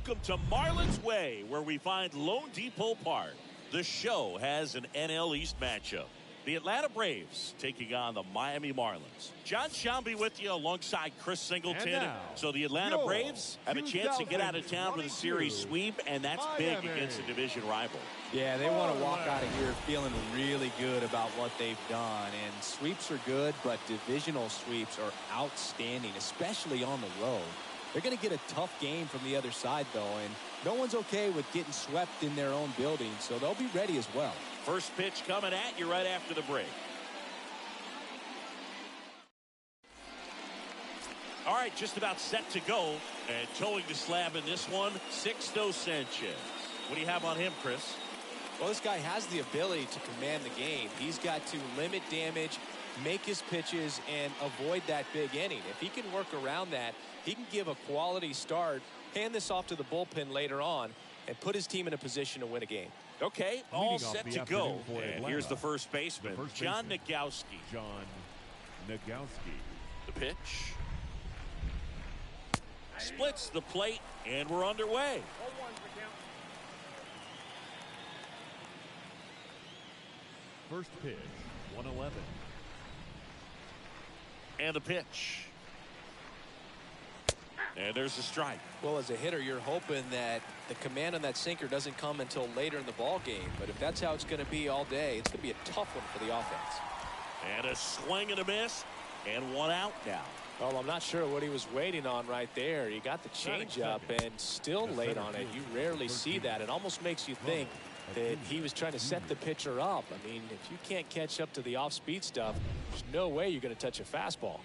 Welcome to Marlins Way, where we find Lone Depot Park. The show has an NL East matchup. The Atlanta Braves taking on the Miami Marlins. John Shambi with you alongside Chris Singleton. So the Atlanta Braves have a chance to get out of town with a series sweep, and that's big against a division rival. Yeah, they want to walk out of here feeling really good about what they've done. And sweeps are good, but divisional sweeps are outstanding, especially on the road. They're going to get a tough game from the other side, though, and no one's okay with getting swept in their own building, so they'll be ready as well. First pitch coming at you right after the break. All right, just about set to go, and towing the slab in this one, Sixto Sanchez. What do you have on him, Chris? Well, this guy has the ability to command the game. He's got to limit damage, make his pitches, and avoid that big inning. If he can work around that, he can give a quality start, hand this off to the bullpen later on, and put his team in a position to win a game. Okay, all set to go. And here's the first baseman, John Nagowski. The pitch. Splits the plate, and we're underway. First pitch, 111. And the pitch. And there's a strike. Well, as a hitter, you're hoping that the command on that sinker doesn't come until later in the ball game. But if that's how it's going to be all day, it's going to be a tough one for the offense. And a swing and a miss, and one out now. Well, I'm not sure what he was waiting on right there. He got the changeup and still late on it. You rarely see that. It almost makes you think that he was trying to set the pitcher up. I mean, if you can't catch up to the off-speed stuff, there's no way you're going to touch a fastball.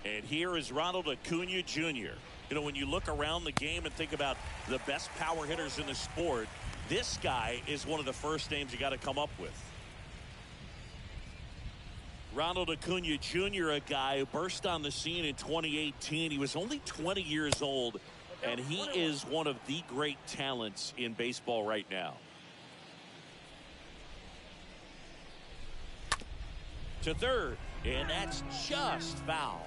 And here is Ronald Acuna Jr. You know, when you look around the game and think about the best power hitters in the sport, this guy is one of the first names you got to come up with. Ronald Acuna Jr., a guy who burst on the scene in 2018. He was only 20 years old, and he is one of the great talents in baseball right now. To third, and that's just foul.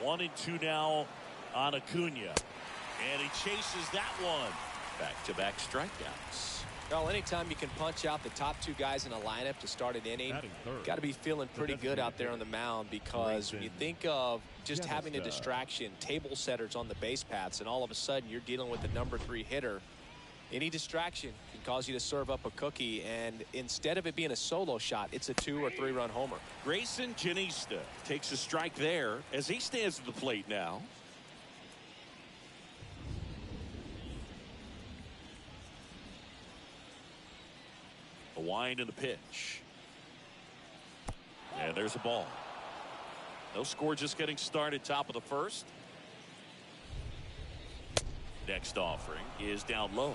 1-2 now on Acuna, and he chases that one. Back-to-back strikeouts. Well, anytime you can punch out the top two guys in a lineup to start an inning, got to be feeling pretty good out there on the mound, because when you think of just having a distraction, table setters on the base paths, and all of a sudden you're dealing with the number 3 hitter, any distraction can cause you to serve up a cookie, and instead of it being a solo shot, it's a 2 or 3 run homer. Grayson Janista takes a strike there as he stands at the plate now. A wind and a pitch. And there's a ball. No score, just getting started, top of the first. Next offering is down low.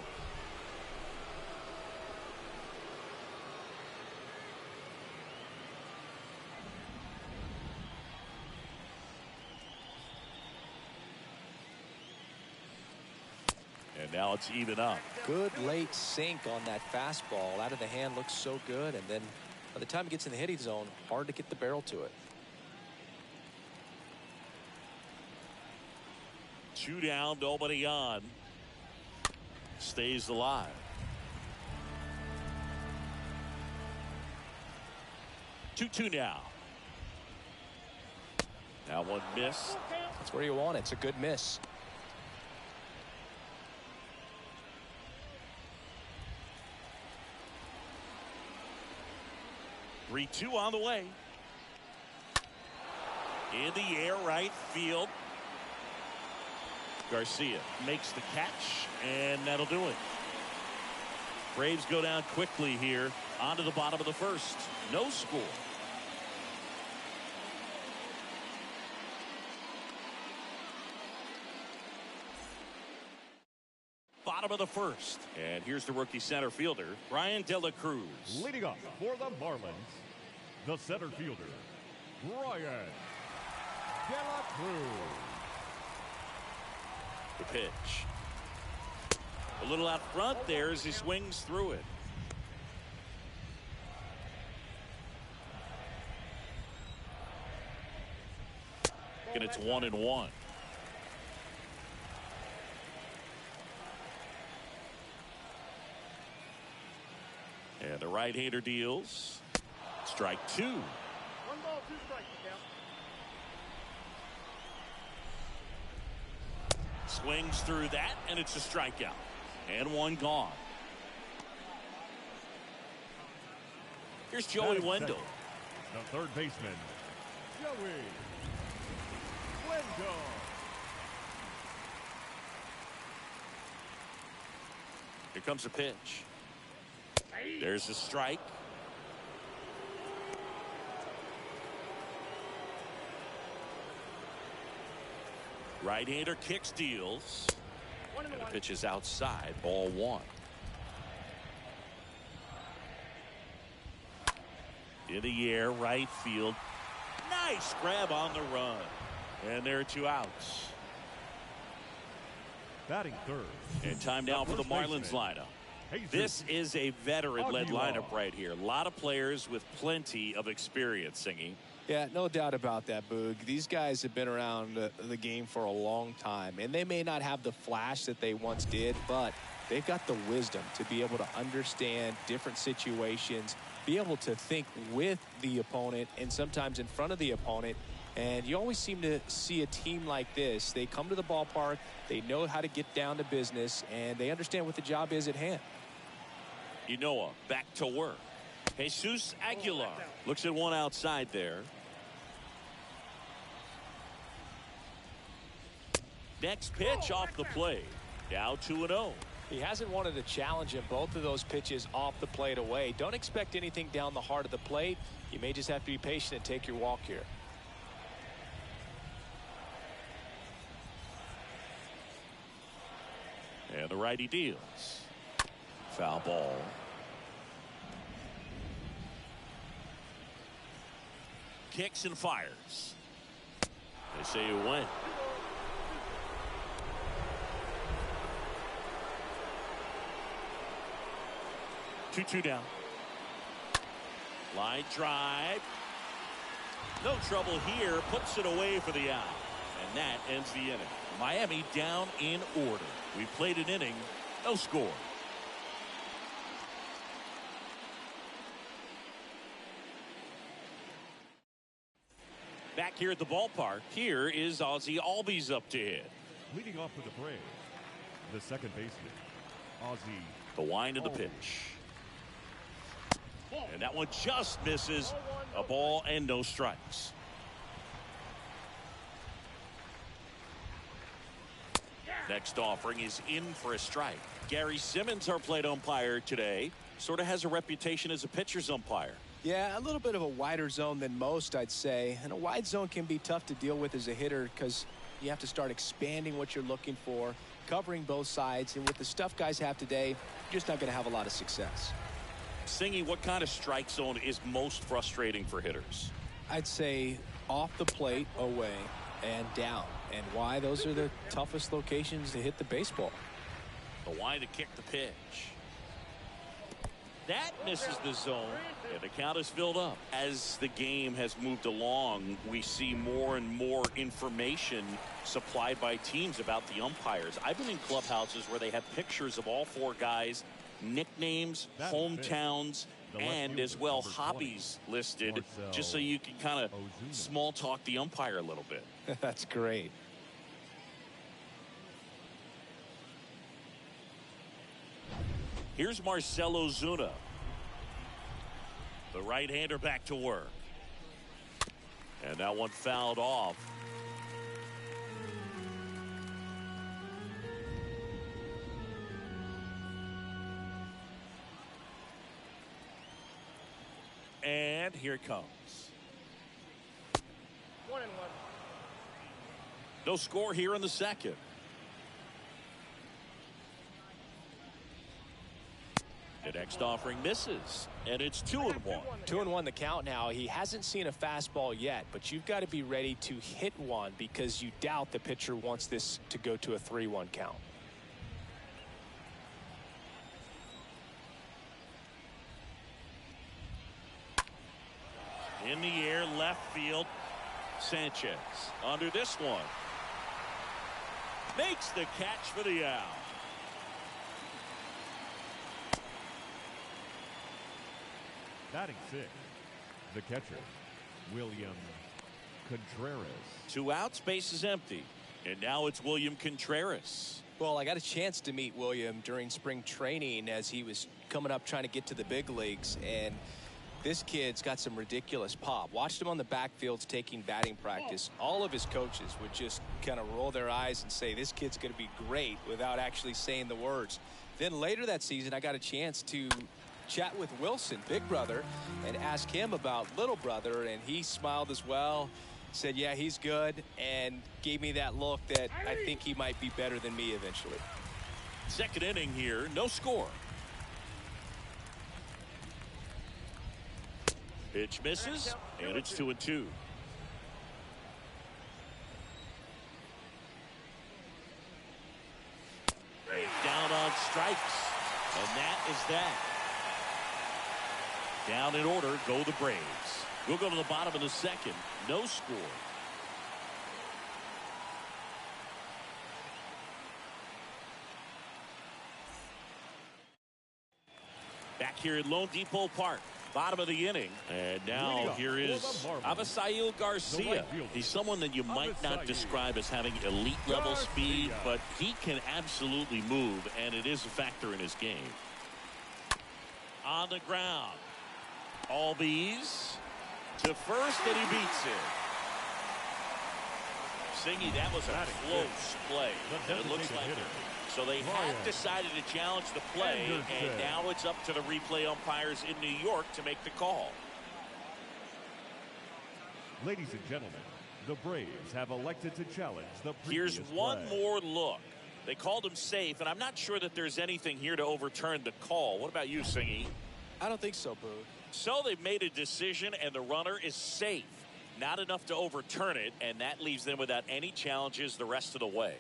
And now it's even up. Good late sink on that fastball. Out of the hand, looks so good. And then by the time it gets in the hitting zone, hard to get the barrel to it. 2 down, nobody on. Stays alive. Two now. Now one miss. That's where you want it. It's a good miss. Three-two on the way. In the air, right field. Garcia makes the catch, and that'll do it. Braves go down quickly here onto the bottom of the first. No score. Bottom of the first. And here's the rookie center fielder, Brian De La Cruz. Leading off for the Marlins, the center fielder, Brian De La Cruz. The pitch. A little out front there as he swings through it. And it's 1-1. And the right-hander deals. Strike 2. 1 ball, 2 strikes. Swings through that, and it's a strikeout. And 1 gone. Here's Joey Wendell. The third baseman, Joey Wendell. Here comes a pitch. There's a strike. Right-hander kicks, deals. And the pitch is outside. Ball 1. In the air, right field. Nice grab on the run. And there are 2 outs. Batting third. And time now for the Marlins lineup. This is a veteran-led lineup right here. A lot of players with plenty of experience, Singy. Yeah, no doubt about that, Boog. These guys have been around the game for a long time, and they may not have the flash that they once did, but they've got the wisdom to be able to understand different situations, be able to think with the opponent and sometimes in front of the opponent. And you always seem to see a team like this. They come to the ballpark, they know how to get down to business, and they understand what the job is at hand. Ynoa back to work. Jesus Aguilar looks at 1 outside there. Next pitch off the plate. Now 2-0. He hasn't wanted to challenge him. Both of those pitches off the plate away. Don't expect anything down the heart of the plate. You may just have to be patient and take your walk here. And the righty deals. Foul ball. Kicks and fires. They say you win. Two down. Line drive. No trouble here. Puts it away for the out. And that ends the inning. Miami down in order. We played an inning. No score. Back here at the ballpark, here is Ozzie Albies up to hit. Leading off for the Braves, the second baseman, Ozzie. The wind of the pitch. And that one just misses. A ball and no strikes. Next offering is in for a strike. Gary Simmons, our plate umpire today, sort of has a reputation as a pitcher's umpire. Yeah, a little bit of a wider zone than most, I'd say. And a wide zone can be tough to deal with as a hitter because you have to start expanding what you're looking for, covering both sides. And with the stuff guys have today, you're just not going to have a lot of success. Singy, what kind of strike zone is most frustrating for hitters? I'd say off the plate, away, and down. And why? Those are the toughest locations to hit the baseball. The wind to kick the pitch. That misses the zone, and the count is filled up. As the game has moved along, we see more and more information supplied by teams about the umpires. I've been in clubhouses where they have pictures of all 4 guys, nicknames, hometowns, and as well hobbies listed, just so you can kind of small talk the umpire a little bit. That's great. Here's Marcell Ozuna. The right-hander back to work. And that one fouled off. And here it comes. 1-1. No score here in the second. The next offering misses, and it's 2-1. 2-1 the count now. He hasn't seen a fastball yet, but you've got to be ready to hit one because you doubt the pitcher wants this to go to a 3-1 count. In the air, left field. Sanchez under this one. Makes the catch for the out. Batting sixth, the catcher, William Contreras. 2 outs, base is empty. And now it's William Contreras. Well, I got a chance to meet William during spring training as he was coming up trying to get to the big leagues. And this kid's got some ridiculous pop. Watched him on the backfields taking batting practice. All of his coaches would just kind of roll their eyes and say, this kid's going to be great, without actually saying the words. Then later that season, I got a chance to chat with Wilson, big brother, and ask him about little brother, and he smiled as well, said, yeah, he's good, and gave me that look that I think he might be better than me eventually. Second inning here, no score. Pitch misses, and it's 2-2. And down on strikes, and that is that. Down in order go the Braves. We'll go to the bottom of the second. No score. Back here at Lone Depot Park. Bottom of the inning. And now here is Avisail Garcia. He's someone that you might not describe as having elite level speed, but he can absolutely move, and it is a factor in his game. On the ground. Albies to first, and he beats it. Singy, that was a close play. It looks like it. So they have decided to challenge the play, and now it's up to the replay umpires in New York to make the call. Ladies and gentlemen, the Braves have elected to challenge the previous Here's one play. more look. They called him safe, and I'm not sure that there's anything here to overturn the call. What about you, Singy? I don't think so, Boo. So they've made a decision, and the runner is safe. Not enough to overturn it, and that leaves them without any challenges the rest of the way.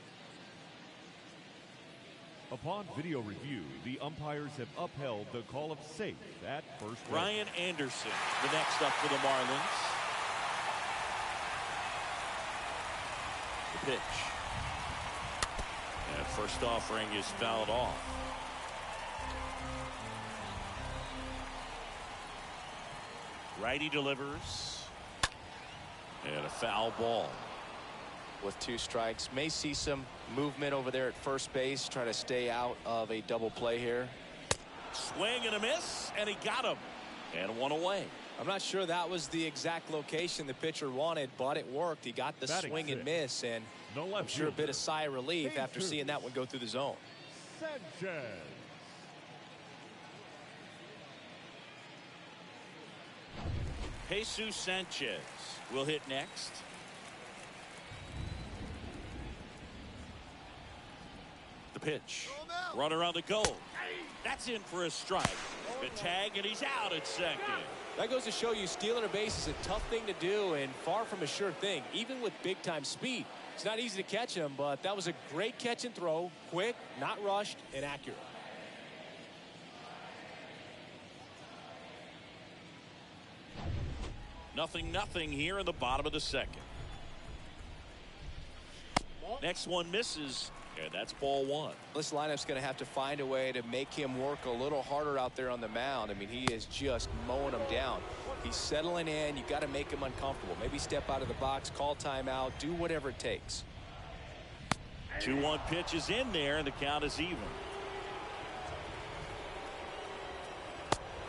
Upon video review, the umpires have upheld the call of safe at first base. Ryan Anderson, the next up for the Marlins. The pitch. And first offering is fouled off. Righty delivers. And a foul ball. With 2 strikes, may see some movement over there at first base, try to stay out of a double play here. Swing and a miss, and he got him. And 1 away. I'm not sure that was the exact location the pitcher wanted, but it worked. He got the swing and miss, and I'm sure a bit of sigh of relief after seeing that one go through the zone. Sanchez. Jesus Sanchez will hit next. The pitch. Runner on the go. That's in for a strike. The tag, and he's out at second. That goes to show you stealing a base is a tough thing to do and far from a sure thing, even with big-time speed. It's not easy to catch him, but that was a great catch and throw. Quick, not rushed, and accurate. Nothing here in the bottom of the second. Next one misses, and that's ball 1. This lineup's going to have to find a way to make him work a little harder out there on the mound. I mean, he is just mowing them down. He's settling in. You got to make him uncomfortable. Maybe step out of the box, call timeout, do whatever it takes. 2-1 pitch is in there, and the count is even.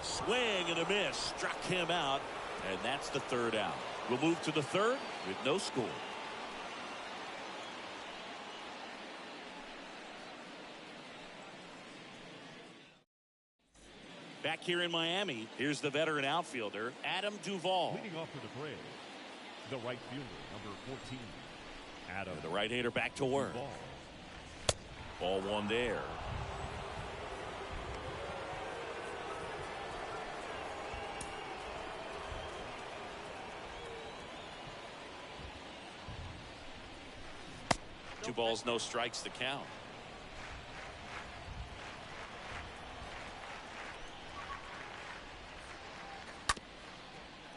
Swing and a miss. Struck him out, and that's the 3rd out. We'll move to the 3rd with no score. Back here in Miami, here's the veteran outfielder, Adam Duvall. Leading off for the Braves, the right fielder, number 14, Adam. And the right-hander back to work. Duvall. Ball 1 there. Two balls, no strikes to count.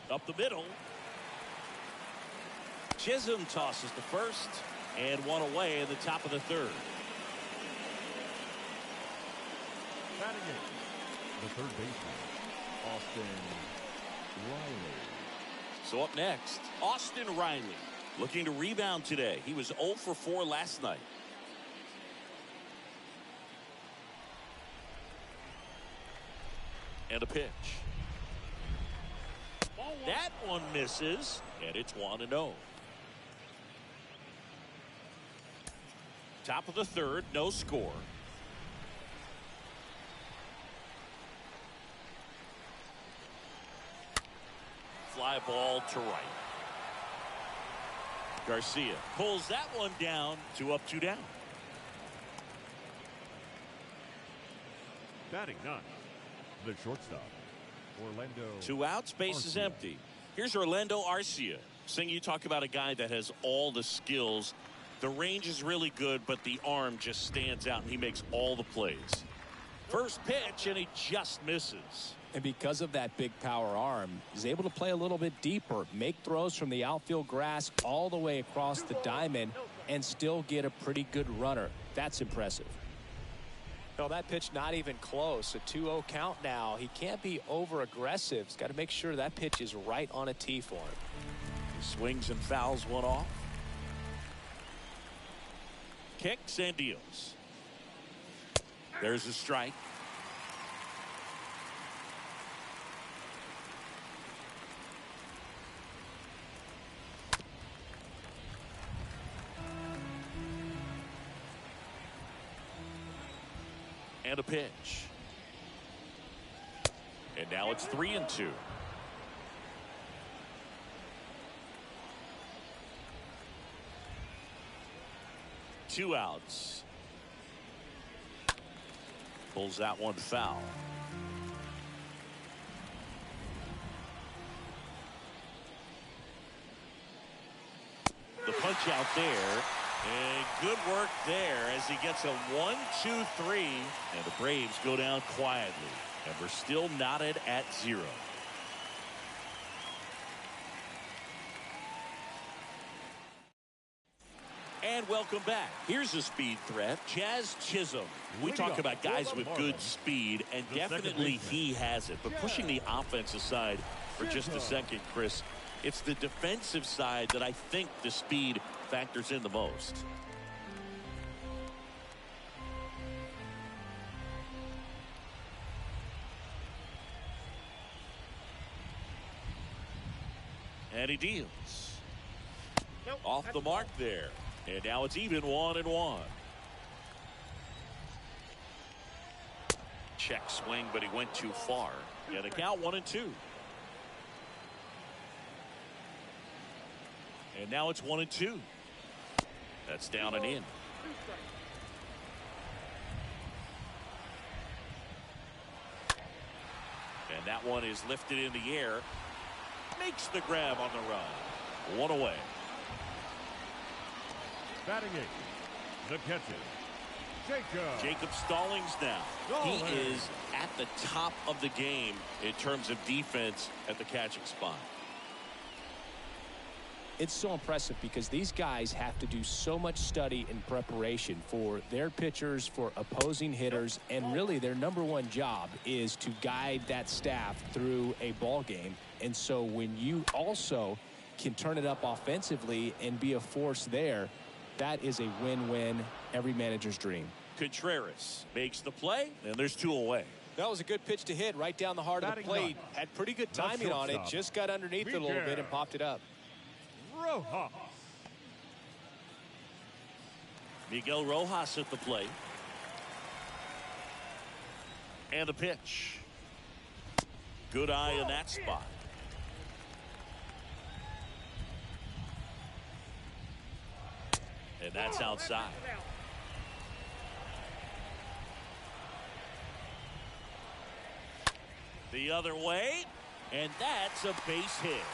Up the middle. Chisholm tosses the first, and 1 away in the top of the 3rd. Batting it, the third baseman, Austin Riley. So up next, Austin Riley looking to rebound today. He was 0 for 4 last night. And a pitch. That one misses, and it's 1-0. Top of the third, no score. Fly ball to right. Garcia pulls that one down. 2 up, 2 down. Batting 9, the shortstop, Orlando. 2 outs, base is Arcia. empty. Here's Orlando Arcia. Sing, you talk about a guy that has all the skills. The range is really good, but the arm just stands out, and he makes all the plays. First pitch, and he just misses. And because of that big power arm, he's able to play a little bit deeper, make throws from the outfield grass all the way across the diamond, and still get a pretty good runner. That's impressive. No, that pitch not even close. A 2-0 count now. He can't be over aggressive. He's got to make sure that pitch is right on a tee for him. He swings and fouls one off. Kicks and deals. There's a strike. And a pitch. And now it's 3-2. Two outs. Pulls that one foul. The punch out there. And good work there as he gets a 1-2-3. And the Braves go down quietly. And we're still knotted at 0. And welcome back. Here's a speed threat, Jazz Chisholm. We talk about guys with good speed, and definitely he has it. But pushing the offense aside for just a second, Chris, it's the defensive side that I think the speed factors in the most. And he deals. Off the mark there. And now it's even 1-1. Check swing, but he went too far. And a count 1-2. And now it's 1-2. That's down and in. And that one is lifted in the air. Makes the grab on the run. 1 away. Batting 8, the catcher, Jacob Stallings now. He is at the top of the game in terms of defense at the catching spot. It's so impressive because these guys have to do so much study and preparation for their pitchers, for opposing hitters, and really their #1 job is to guide that staff through a ball game. And so when you also can turn it up offensively and be a force there, that is a win-win, every manager's dream. Contreras makes the play, and there's 2 away. That was a good pitch to hit right down the heart of the plate. Had pretty good timing on it. Just got underneath it a little bit and popped it up. Rojas. Miguel Rojas at the plate. And a pitch. Good eye in that spot. And that's outside. The other way, and that's a base hit.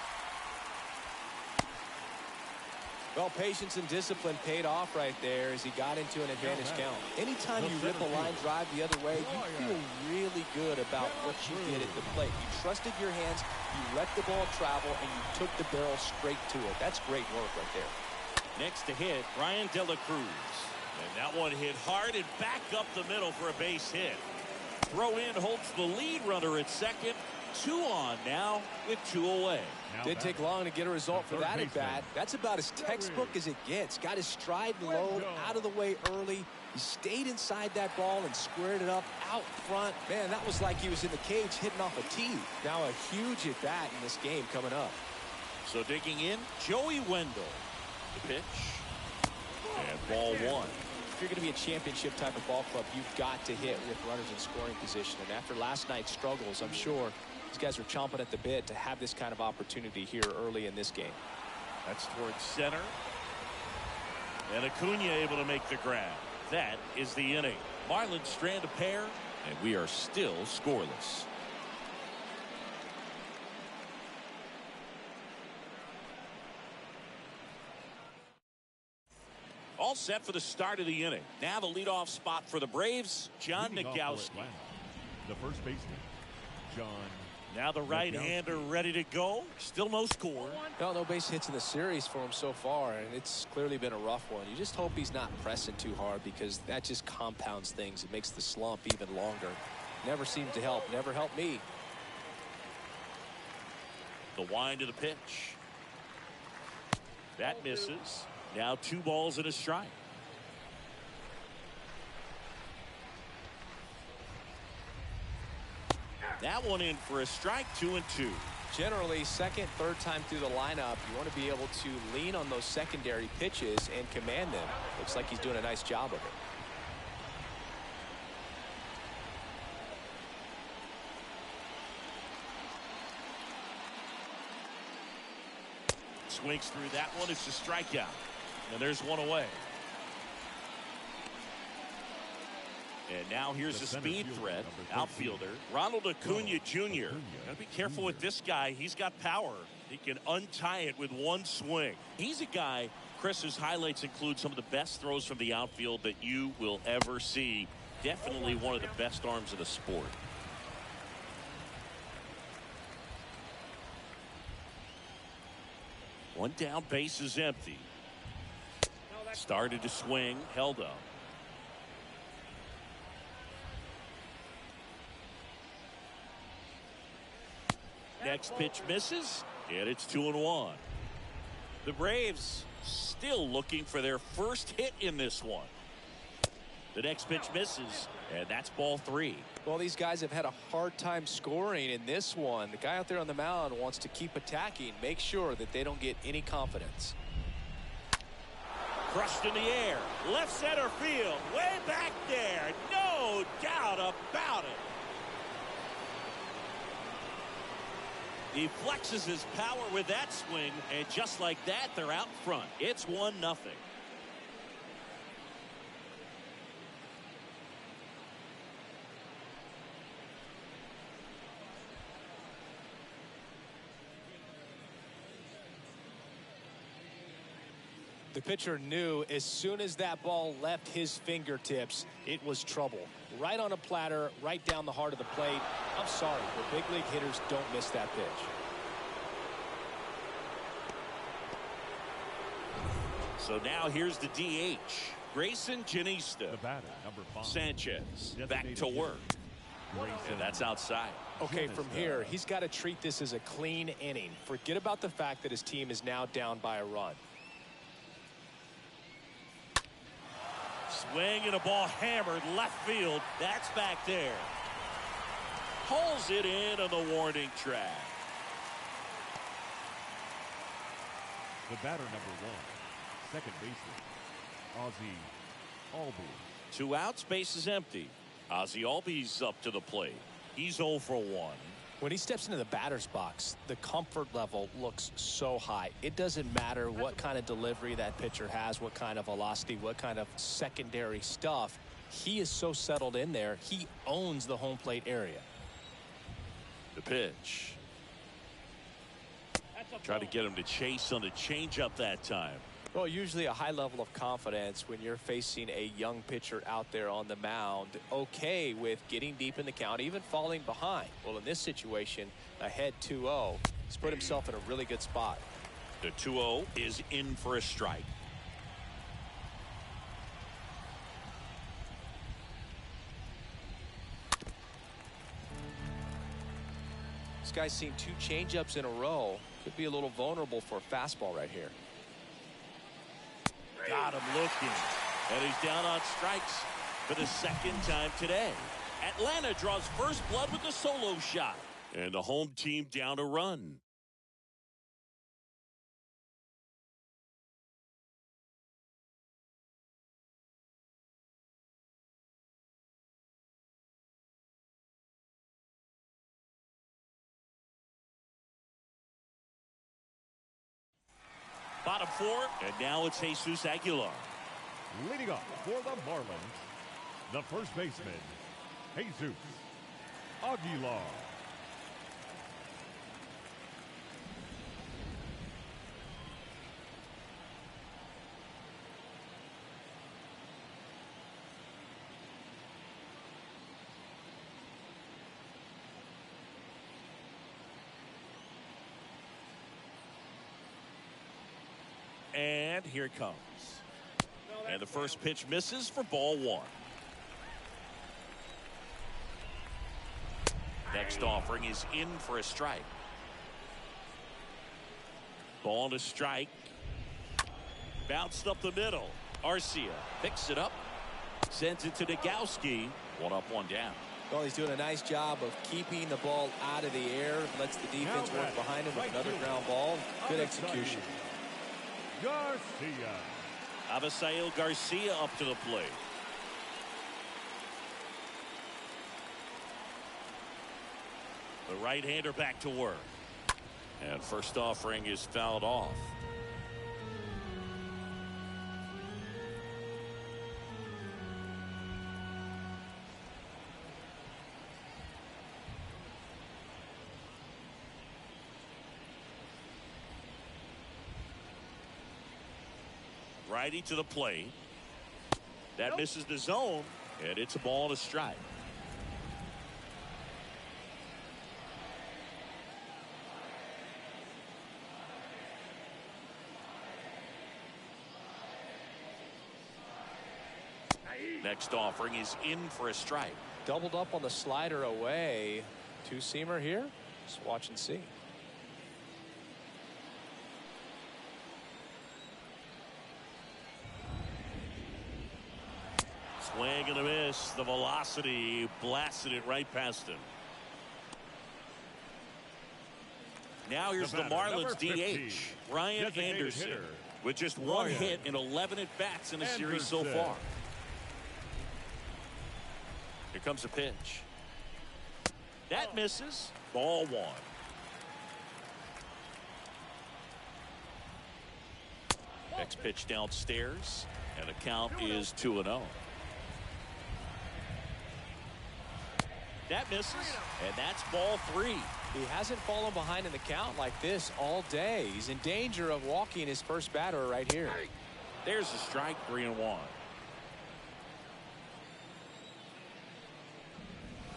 Well, patience and discipline paid off right there as he got into an advantage count. Anytime you rip a line drive the other way, you feel really good about what you did at the plate. You trusted your hands, you let the ball travel, and you took the barrel straight to it. That's great work right there. Next to hit, Brian De La Cruz. And that one hit hard and back up the middle for a base hit. Throw in holds the lead runner at second. 2 on now with 2 away. Didn't take long to get a result for that at bat. That's about as textbook as it gets. Got his stride and load out of the way early. He stayed inside that ball and squared it up out front. Man, that was like he was in the cage hitting off a tee. Now a huge at bat in this game coming up. So digging in, Joey Wendell. The pitch. And ball 1. If you're going to be a championship type of ball club, you've got to hit with runners in scoring position. And after last night's struggles, I'm sure these guys are chomping at the bit to have this kind of opportunity here early in this game. That's towards center. And Acuna able to make the grab. That is the inning. Marlins strand a pair, and we are still scoreless. All set for the start of the inning. Now the leadoff spot for the Braves, John Nogowski. The first baseman, John. Now the right-hander ready to go. Still no score. Well, no base hits in the series for him so far, and it's clearly been a rough one. You just hope he's not pressing too hard because that just compounds things. It makes the slump even longer. Never seemed to help. Never helped me. The wind of the pitch. That misses. Now 2 balls and a strike. That one in for a strike. 2-2. Generally, second, third time through the lineup, you want to be able to lean on those secondary pitches and command them. Looks like he's doing a nice job of it. Swings through that one. It's a strikeout. And there's 1 away. And now here's a speed threat. Outfielder Ronald Acuna Jr. Gotta be careful with this guy. He's got power. He can untie it with 1 swing. He's a guy, Chris's highlights include some of the best throws from the outfield that you will ever see. Definitely one of the best arms of the sport. One down, base is empty. Started to swing, held up. Next pitch misses, and it's 2-1. The Braves still looking for their first hit in this one. The next pitch misses, and that's ball 3. Well, these guys have had a hard time scoring in this one. The guy out there on the mound wants to keep attacking, make sure that they don't get any confidence. Crushed in the air, left center field, way back there, no doubt about it. He flexes his power with that swing, and just like that, they're out front. It's 1-0. The pitcher knew as soon as that ball left his fingertips, it was trouble. Right on a platter, right down the heart of the plate. I'm sorry, but big league hitters don't miss that pitch. So now here's the DH. Grayson Janista. The batter, number 5. Sanchez back to work. And that's outside. Okay, from here, he's got to treat this as a clean inning. Forget about the fact that his team is now down by a run. Swing and a ball hammered left field. That's back there. Pulls it in on the warning track. The batter, number 1, second baseman, Ozzie Albies. 2 outs, base is empty. Ozzie Albies up to the plate. He's 0 for 1. When he steps into the batter's box, the comfort level looks so high. It doesn't matter what kind of delivery that pitcher has, what kind of velocity, what kind of secondary stuff. He is so settled in there. He owns the home plate area. The pitch. Try to get him to chase on the changeup that time. Well, usually a high level of confidence when you're facing a young pitcher out there on the mound, okay with getting deep in the count, even falling behind. Well, in this situation, ahead 2-0, he's put himself in a really good spot. The 2-0 is in for a strike. This guy's seen 2 changeups in a row. Could be a little vulnerable for a fastball right here. Got him looking. And he's down on strikes for the 2nd time today. Atlanta draws first blood with a solo shot. And the home team down a run. Bottom 4, and now it's Jesus Aguilar. Leading up for the Marlins, the first baseman, Jesus Aguilar. And here it comes. And the first pitch misses for ball 1. Next offering is in for a strike. Ball to strike. Bounced up the middle. Arcia picks it up. Sends it to Nagowski. 1 up, 1 down. Well, he's doing a nice job of keeping the ball out of the air. Lets the defense work behind him with another ground ball. Good execution. Garcia. Avisail Garcia up to the plate. The right-hander back to work. And first offering is fouled off. Righty to the plate. That misses the zone, and it's a ball and a strike. Next offering is in for a strike. Doubled up on the slider away. 2-seamer here. Just watch and see. Swing and a miss. The velocity blasted it right past him. Now here's the Marlins DH, Ryan Anderson, with just 1 hit in 11 at-bats in the series so far. Here comes a pitch. That misses. Ball 1. Next pitch downstairs, and the count is 2-0. That misses, and that's ball 3. He hasn't fallen behind in the count like this all day. He's in danger of walking his first batter right here. There's the strike, 3-1.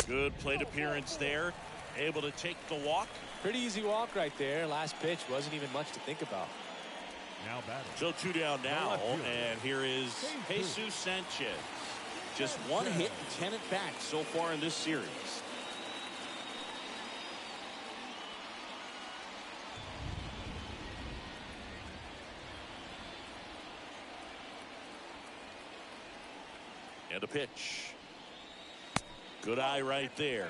Good plate appearance there. Able to take the walk. Pretty easy walk right there. Last pitch wasn't even much to think about. Now batting. So 2 down now, and here is Jesus Sanchez. Just 1 hit and 10 at-bats so far in this series. And a pitch. Good eye right there.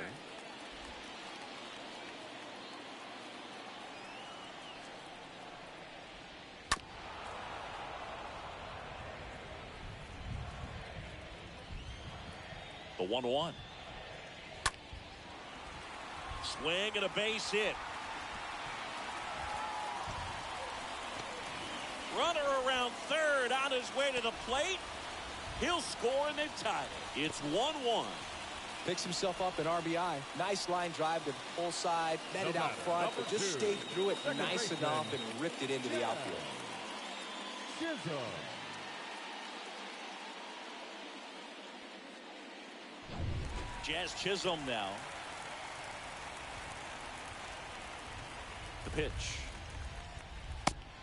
The 1-1. Swing and a base hit. Runner around third on his way to the plate. He'll score and they tie it. It's 1-1. Picks himself up an RBI. Nice line drive to the full side. Met it out front, but just stayed through it nice enough and ripped it into the outfield. Jazz Chisholm now. The pitch.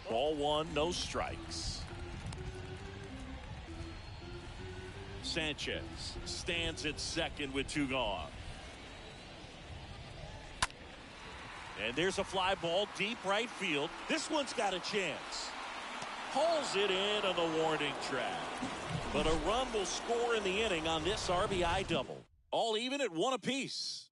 Ball 1, no strikes. Sanchez stands at second with 2 gone. And there's a fly ball deep right field. This one's got a chance. Pulls it in on the warning track. But a run will score in the inning on this RBI double. All even at 1 apiece.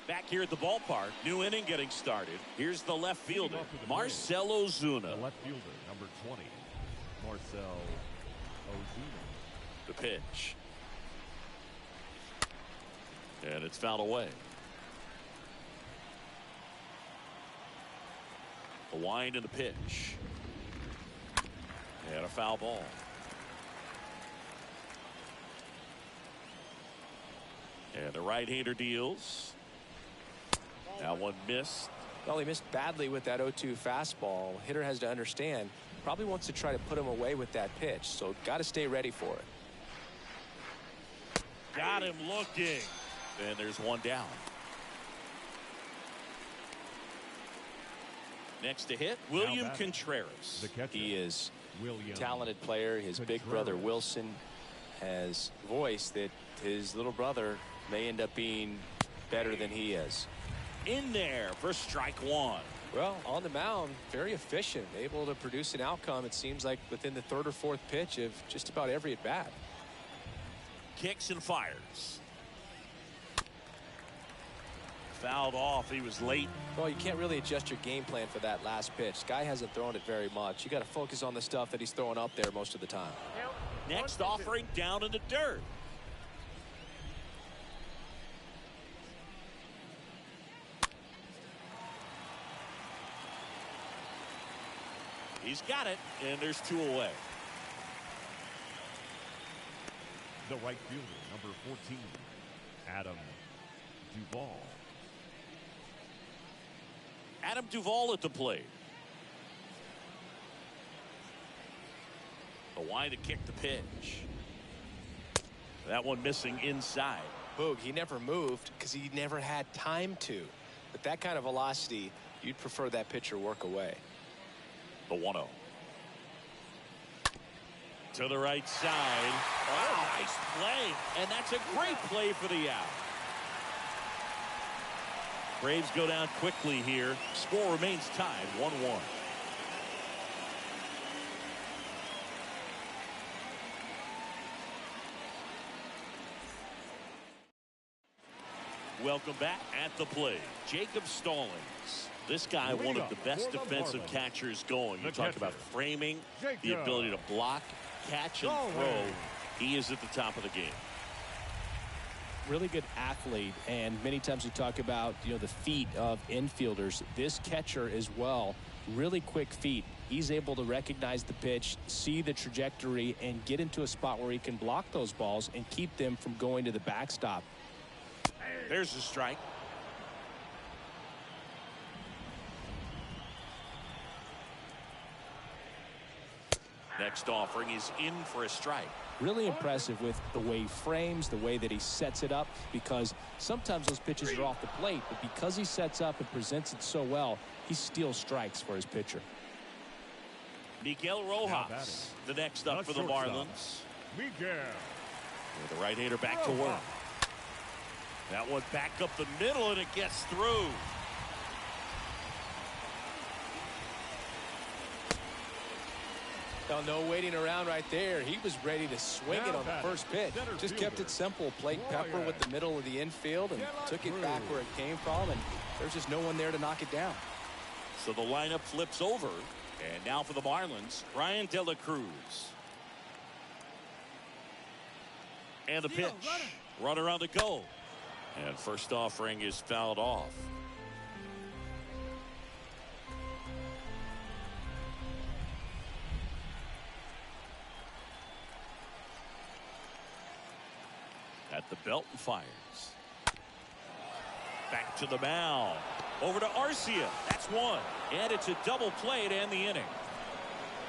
Back here at the ballpark, new inning getting started. Here's the left fielder, Marcell Ozuna. The left fielder, number 20, Marcell Ozuna. The pitch. And it's fouled away. The wind and the pitch. And a foul ball. And the right-hander deals. That one missed. Well, he missed badly with that 0-2 fastball. Hitter has to understand, probably wants to try to put him away with that pitch, so got to stay ready for it. Got him looking. And there's one down. Next to hit, William Contreras. He is a talented player. His big brother Wilson has voiced that his little brother may end up being better than he is. In there for strike one. Well, on the mound, very efficient, able to produce an outcome, it seems like, within the 3rd or 4th pitch of just about every at bat. Kicks and fires. Fouled off. He was late. Well, you can't really adjust your game plan for that last pitch. Guy hasn't thrown it very much. You got to focus on the stuff that he's throwing up there most of the time. Next offering down in the dirt. He's got it, and there's 2 away. The right fielder, number 14, Adam Duvall. Adam Duvall at the plate. The wind to kick the pitch. That one missing inside. Boog, he never moved because he never had time to. With that kind of velocity, you'd prefer that pitcher work away. The 1-0. To the right side. Oh, nice play. And that's a great play for the out. Braves go down quickly here. Score remains tied 1-1. Welcome back at the plate, Jacob Stallings. This guy, one of the best defensive catchers going. You talk about framing, the ability to block, catch, and throw. He is at the top of the game. Really good athlete, and many times we talk about, the feet of infielders. This catcher as well, really quick feet. He's able to recognize the pitch, see the trajectory, and get into a spot where he can block those balls and keep them from going to the backstop. There's the strike. Next offering is in for a strike. Really impressive with the way he frames, the way that he sets it up, because sometimes those pitches are off the plate, but because he sets up and presents it so well, he steals strikes for his pitcher. Miguel Rojas, the next up for the Marlins. Miguel. With the right-hander back to work. That one back up the middle, and it gets through. Well, no waiting around right there. He was ready to swing it on the first pitch. Just kept it simple. Played Pepper with the middle of the infield and took it back where it came from, and there's just no one there to knock it down. So the lineup flips over, and now for the Marlins, Ryan De La Cruz. And the pitch. Runner on the go. And first offering is fouled off. At the belt and fires. Back to the mound. Over to Arcia. That's one. And it's a double play to end the inning.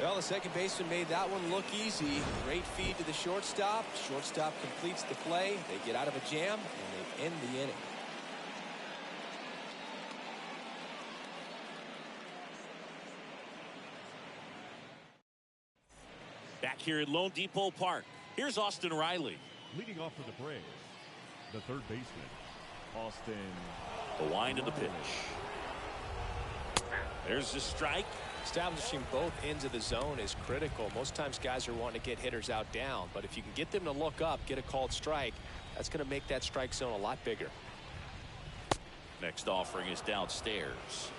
Well, the second baseman made that one look easy. Great feed to the shortstop. Shortstop completes the play. They get out of a jam, and they end the inning. here at Lone Depot Park. Here's Austin Riley. Leading off for the Braves, the third baseman, Austin. The wind of the pitch. There's the strike. Establishing both ends of the zone is critical. Most times guys are wanting to get hitters out down, but if you can get them to look up, get a called strike, that's going to make that strike zone a lot bigger. Next offering is downstairs.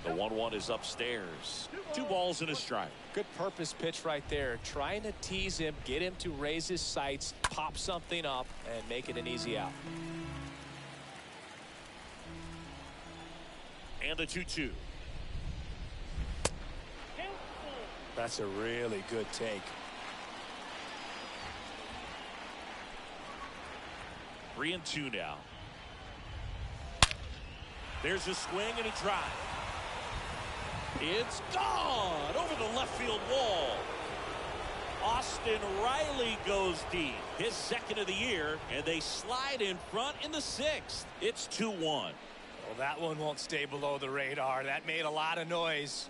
The 1-1 is upstairs. 2 balls and a strike. Good purpose pitch right there. Trying to tease him, get him to raise his sights, pop something up, and make it an easy out. And a 2-2. That's a really good take. 3-2 now. There's a swing and a drive. It's gone over the left field wall. Austin Riley goes deep, his second of the year, and they slide in front in the 6th. It's 2-1. Well, that one won't stay below the radar. That made a lot of noise.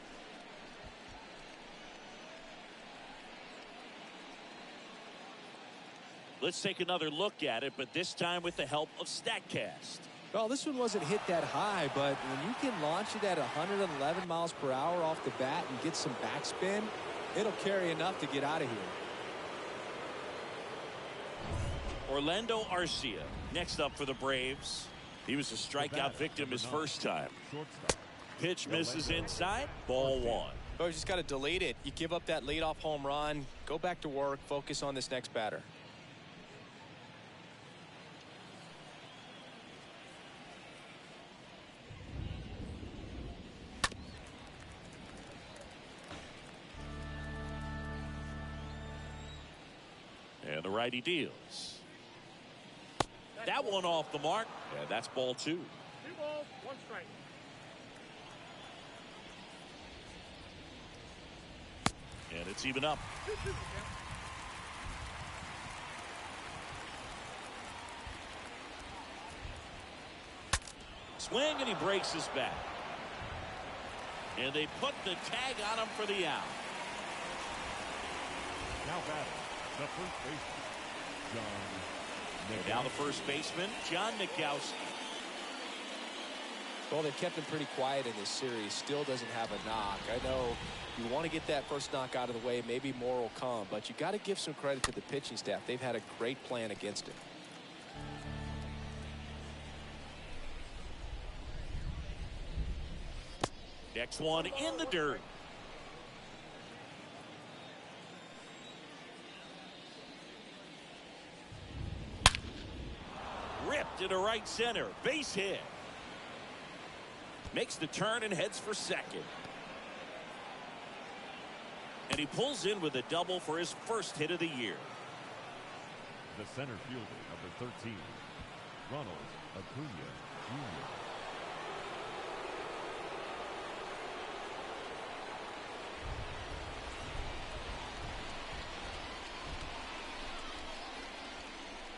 Let's take another look at it, but this time with the help of StatCast. Well, this one wasn't hit that high, but when you can launch it at 111 miles per hour off the bat and get some backspin, it'll carry enough to get out of here. Orlando Arcia next up for the Braves. He was a strikeout victim his first time. Pitch misses inside. Ball 1. Oh, you just got to delete it. You give up that leadoff home run. Go back to work. Focus on this next batter. And the righty deals. That one off the mark. And that's ball 2. 2 balls, 1 strike. And it's even up. 2-2. Swing and he breaks his back. And they put the tag on him for the out. Now batting, the first baseman, John. And now the first baseman, John Nagowski. Well, they've kept him pretty quiet in this series. Still doesn't have a knock. I know you want to get that first knock out of the way. Maybe more will come, but you got to give some credit to the pitching staff. They've had a great plan against him. Next one in the dirt. Ripped into right center. Base hit. Makes the turn and heads for second. And he pulls in with a double for his first hit of the year. The center fielder, number 13, Ronald Acuna Jr.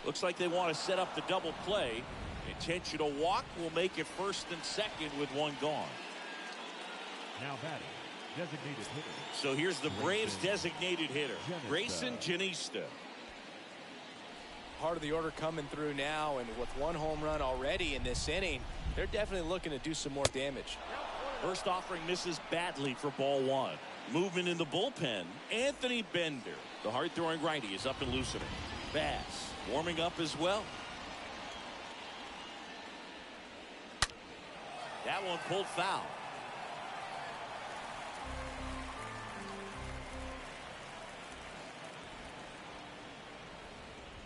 Looks like they want to set up the double play. Intentional walk will make it first and second with one gone. Now batting, designated hitter. So here's the Braves designated hitter, Grayson Janista. Part of the order coming through now, and with 1 home run already in this inning, they're definitely looking to do some more damage. First offering misses badly for ball 1. Movement in the bullpen, Anthony Bender. The hard-throwing righty is up and loosening. Bass warming up as well. That one pulled foul.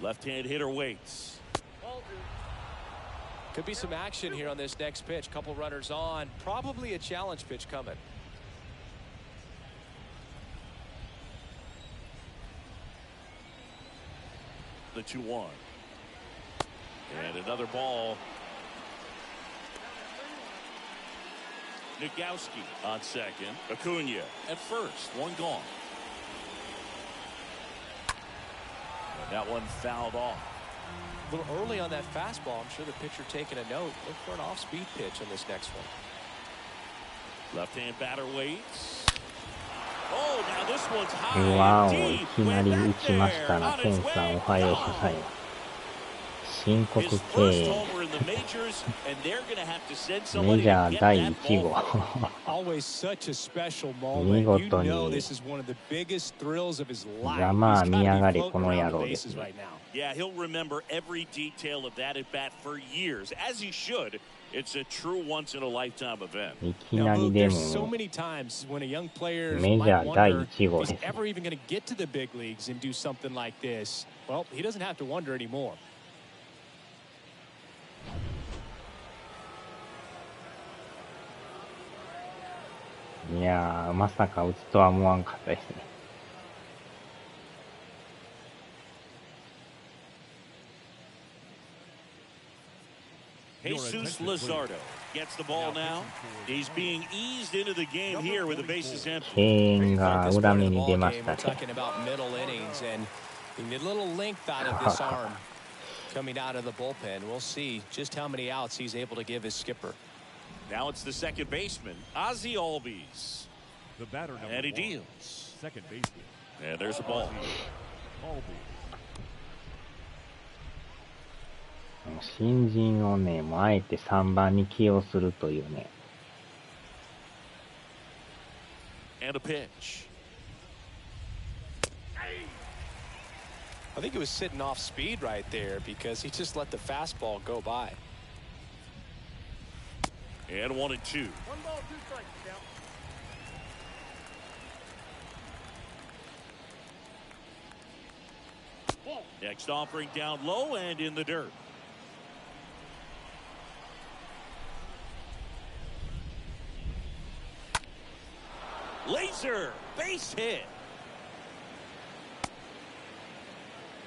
Left-hand hitter waits. Ball 2. Could be some action here on this next pitch. Couple runners on. Probably a challenge pitch coming. The 2-1. And another ball. Nagowski on second. Acuna at first. One gone. And that one fouled off. A little early on that fastball. I'm sure the pitcher taking a note. Look for an off-speed pitch on this next one. Left-hand batter waits. Oh, now this one's わお、 high い and きな deep. り Went 打ちまし back た there な。 on ケ its ンさん、お way. はようござい Gone. ます。申告 His 敬 first 遠。 homer in the majors, and they're going to have to send メ somebody ジ to ャー get 第 that 1 ball. 号。 Always such a special 見 moment. You 事 know に this is one of the biggest thrills of his life. ざ He's まあ got 見や to が be れ、こ floating の around 野 the 郎です bases ね。 right now. Yeah, he'll remember every detail of that at bat for years, as he should. It's a true once-in-a-lifetime event. いき Now, なり Luke, で there's so も、 many times when a young player メジ might ャー第 wonder 1号 if で he's すね。 ever even going to get to the big leagues and do something like this. Well, he doesn't have to wonder anymore. いやー、まさか打つとは思わんかったですね。Jesus Luzardo gets the ball now. He's being eased into the game here with the bases 敬 empty. 遠が At this 裏 point 目 of the に ball 出ま game, した we're ね。 talking about middle innings, and you need a little length out of this arm coming out of the bullpen. We'll see just how many outs he's able to give his skipper. Now it's the second baseman, Ozzie Albies. The batter number And he 1, deals. second baseman. And there's a ball. Albies. 新人をね、もうあえて3番に起用するというね。And a pitch. I think he was sitting off speed right there because he just let the fastball go by. And 1-2. 1 ball, 2 strikes, count. Ball. Next offering down low and in the dirt. Laser base hit.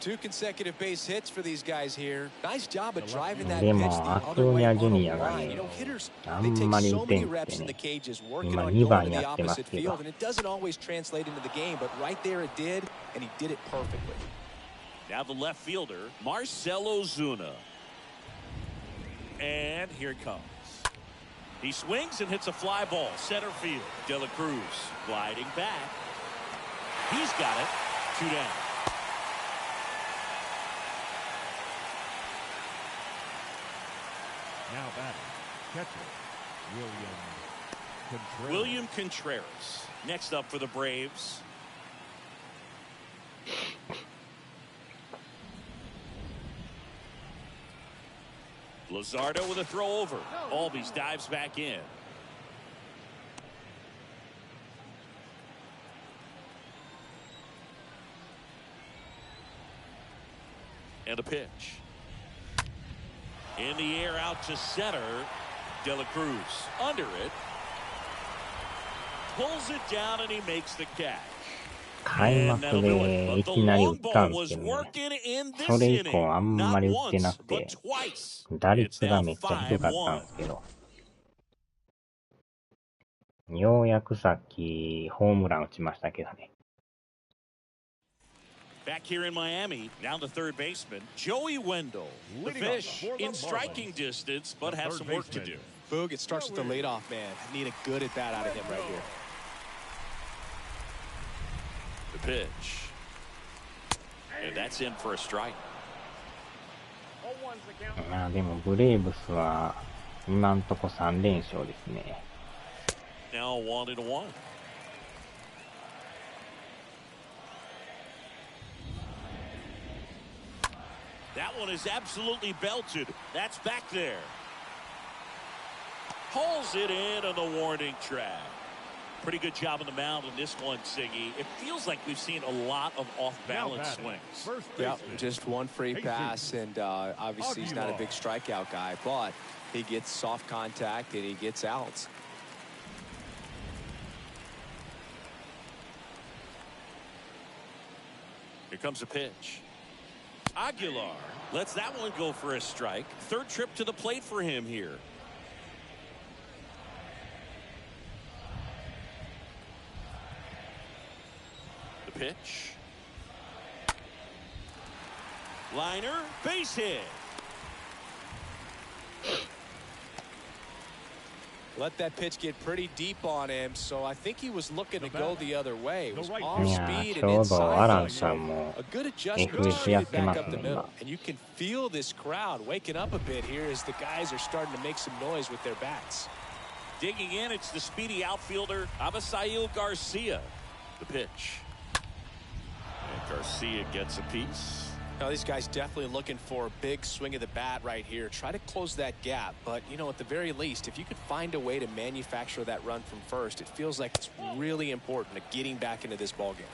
2 consecutive base hits for these guys here. Nice job of driving that で pitch も、 the ア other クー way ニャ on ジュ a ニアが line. ね You know, hitters, あ they ん take まり so 打て many んく reps て in the ね。 cages working 今 on 2 going 番 to や the ってます opposite けど。 field, and it doesn't always translate into the game, but right there it did, and he did it perfectly. Now the left fielder, Marcelo Zuna. And here it comes. He swings and hits a fly ball, center field. De La Cruz gliding back. He's got it. 2 down. Now batting, catcher, Contreras. William Contreras. Next up for the Braves. Luzardo with a throw over. Albies dives back in. And a pitch. In the air out to center. De La Cruz under it. Pulls it down and he makes the catch. 開 And 幕 that'll do it. で But い the きなり打 long ったん ball ですけ was どね。 working in そ this れ以降 inning. あんま Not り打ってな once, く but て、 twice. 打 It's 率が now めっちゃ低かったん 5-1. ですけど、ようやくさっきホームラン打ちましたけどね。Back here in Miami, now the third baseman, Joey Wendell. The Leading off fish for the in striking Marlins, distance, but the have third some work to baseman. do. Boog, it starts with the leadoff man. Need a good at bat out of him right here. The pitch. And that's in for a strike. 0-1's the count. まあでもブレーブスは今んとこ3連勝ですね。 Now 1-1. That one is absolutely belted. That's back there. Pulls it in on the warning track. Pretty good job on the mound in this one, Siggy. It feels like we've seen a lot of off-balance swings. First Yeah, baseman. just one free pass, and obviously he's not a big strikeout guy, but he gets soft contact and he gets outs. Here comes a pitch. Aguilar lets that one go for a strike. Third trip to the plate for him here. The pitch. Liner, base hit. Let that pitch get pretty deep on him, so I think he was looking to go the other way. It was off いや speed ち and ょうどアラン inside, さ so んも a good adjustment to FS や shoot っ it て back ます up the ね middle. 今。 And you can feel this crowd waking up a bit here as the guys are starting to make some noise with their bats. Digging in, it's the speedy outfielder, Abisail Garcia. The pitch. And Garcia gets a piece. Now, these guys definitely looking for a big swing of the bat right here. Try to close that gap. But, you know, at the very least, if you could find a way to manufacture that run from first, it feels like it's really important to getting back into this ballgame.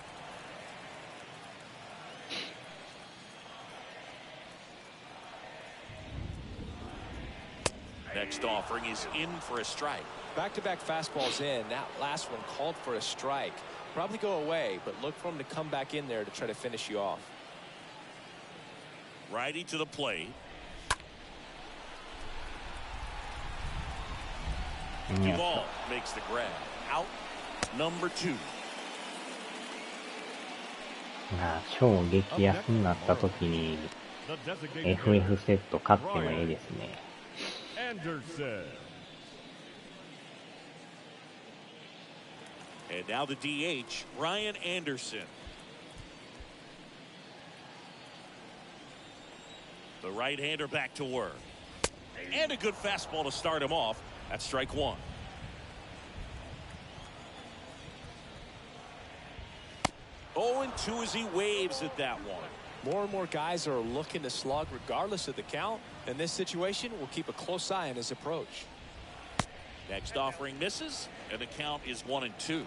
Next offering is in for a strike. Back-to-back fastballs in. That last one called for a strike. Probably go away, but look for him to come back in there to try to finish you off. Righty to the plate. Duvall makes the grab. Out number 2. 超激安になった時に FF セット買ってもいいですね。And now the DH, Brian Anderson. The right-hander back to work. And a good fastball to start him off. That's strike 1. Oh, and 2 as he waves at that one. More and more guys are looking to slug regardless of the count. In this situation, we'll keep a close eye on his approach. Next offering misses, and the count is 1-2.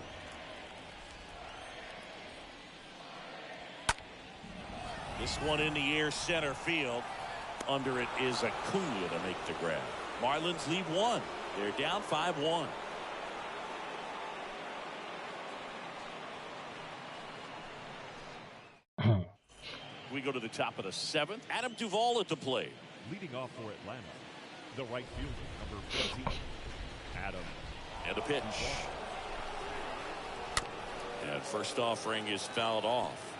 This one in the air center field. Under it is Acuna to make the grab. Marlins lead 1. They're down 5-1. We go to the top of the 7th. Adam Duvall at the plate. Leading off for Atlanta, the right fielder, number 14, Adam. And a pitch. And first offering is fouled off.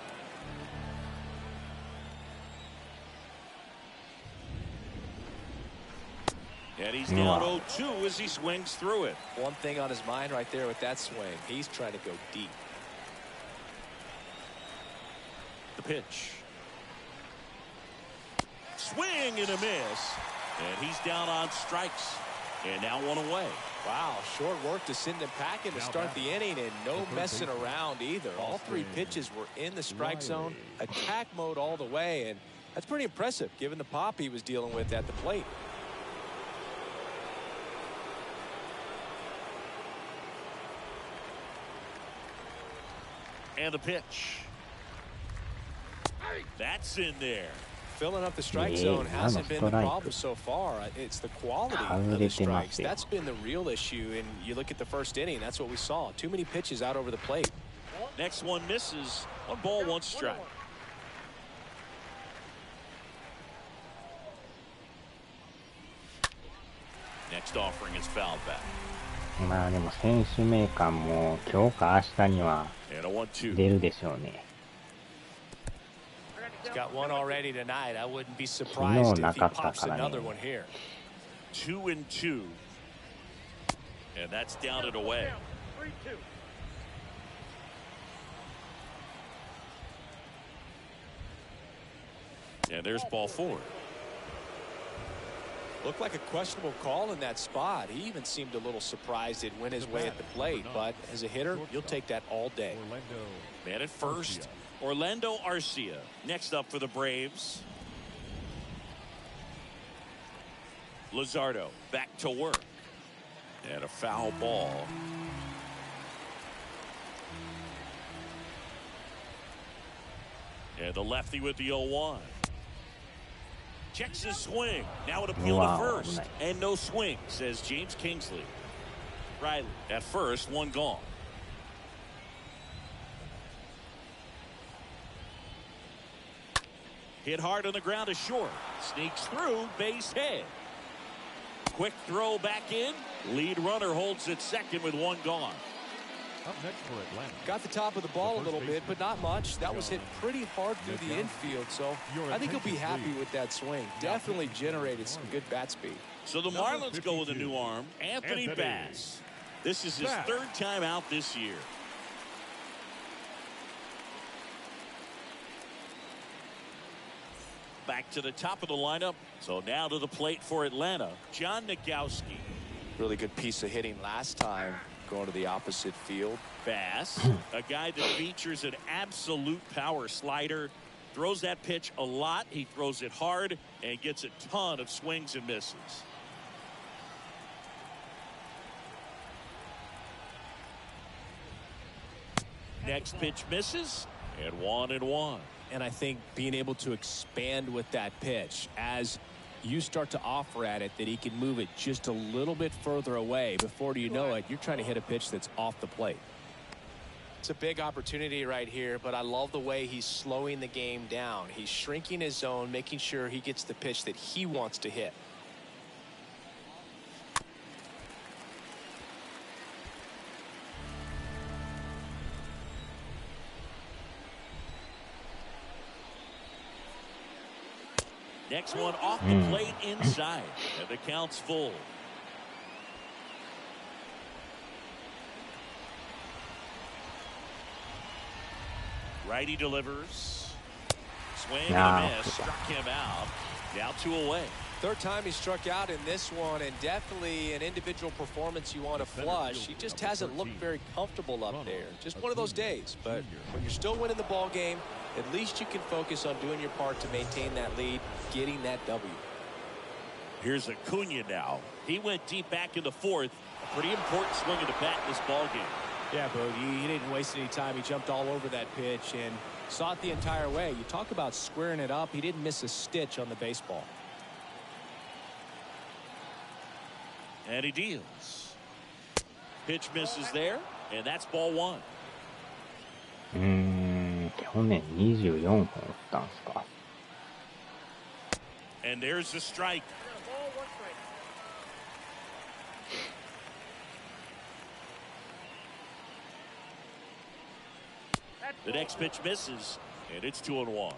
And he's down 0-2 as he swings through it. One thing on his mind right there with that swing. He's trying to go deep. The pitch. Swing and a miss. And he's down on strikes. And now 1 away. Wow, short work to send him packing to start the inning, and no messing around either. All 3 pitches were in the strike zone, attack mode all the way, and that's pretty impressive given the pop he was dealing with at the plate. And the pitch. That's in there. Filling up the strike zone hasn't been the problem so far. It's the quality of the strikes. That's been the real issue. And you look at the first inning, that's what we saw. Too many pitches out over the plate. Next one misses. 1 ball, 1 strike. Next offering is fouled back. まあでも選手名鑑も今日か明日には出るでしょうね。He's got one already tonight. I wouldn't be surprised if he pops another one here. 2-2. And that's down and away. 3-2. And there's ball 4. Looked like a questionable call in that spot. He even seemed a little surprised it went his way at the plate. But as a hitter, you'll take that all day. Man at first, Orlando Arcia. Next up for the Braves. Luzardo back to work. And a foul ball. And the lefty with the 0-1. Checks his swing. Now an appeal to first. And no swing, says James Kingsley. Riley at first, 1 gone. Hit hard on the ground to short. Sneaks through, base hit. Quick throw back in. Lead runner holds at second with 1 gone. Up next for Atlanta. Got the top of the ball a little bit, but not much. That was hit pretty hard through the infield, so I think he'll be happy with that swing. Definitely generated some good bat speed. So the Marlins go with a new arm, Anthony Bass. This is his third time out this year. Back to the top of the lineup. So now to the plate for Atlanta, John Nagowski. Really good piece of hitting last time, going to the opposite field. Bass, a guy that features an absolute power slider, throws that pitch a lot. He throws it hard and gets a ton of swings and misses. Next pitch misses, and 1-1. And I think being able to expand with that pitch as you start to offer at it that he can move it just a little bit further away. Before you know it, you're trying to hit a pitch that's off the plate. It's a big opportunity right here, but I love the way he's slowing the game down. He's shrinking his zone, making sure he gets the pitch that he wants to hit. Next one off the plate inside, and the count's full. Righty delivers. Swing and a miss. Struck him out. Now 2 away. Third time he struck out in this one, and definitely an individual performance you want to flush. He just hasn't looked very comfortable up there. Just one of those days. But when you're still winning the ball game, at least you can focus on doing your part to maintain that lead, getting that W. Here's Acuna now. He went deep back in the fourth. A pretty important swing of the bat in this ball game. Yeah, Bogey, he didn't waste any time. He jumped all over that pitch and saw it the entire way. You talk about squaring it up. He didn't miss a stitch on the baseball. And he deals. Pitch misses there, and that's ball 1. 去年24本打ったんすか。 And there's the strike. The next pitch misses, and it's 2-1.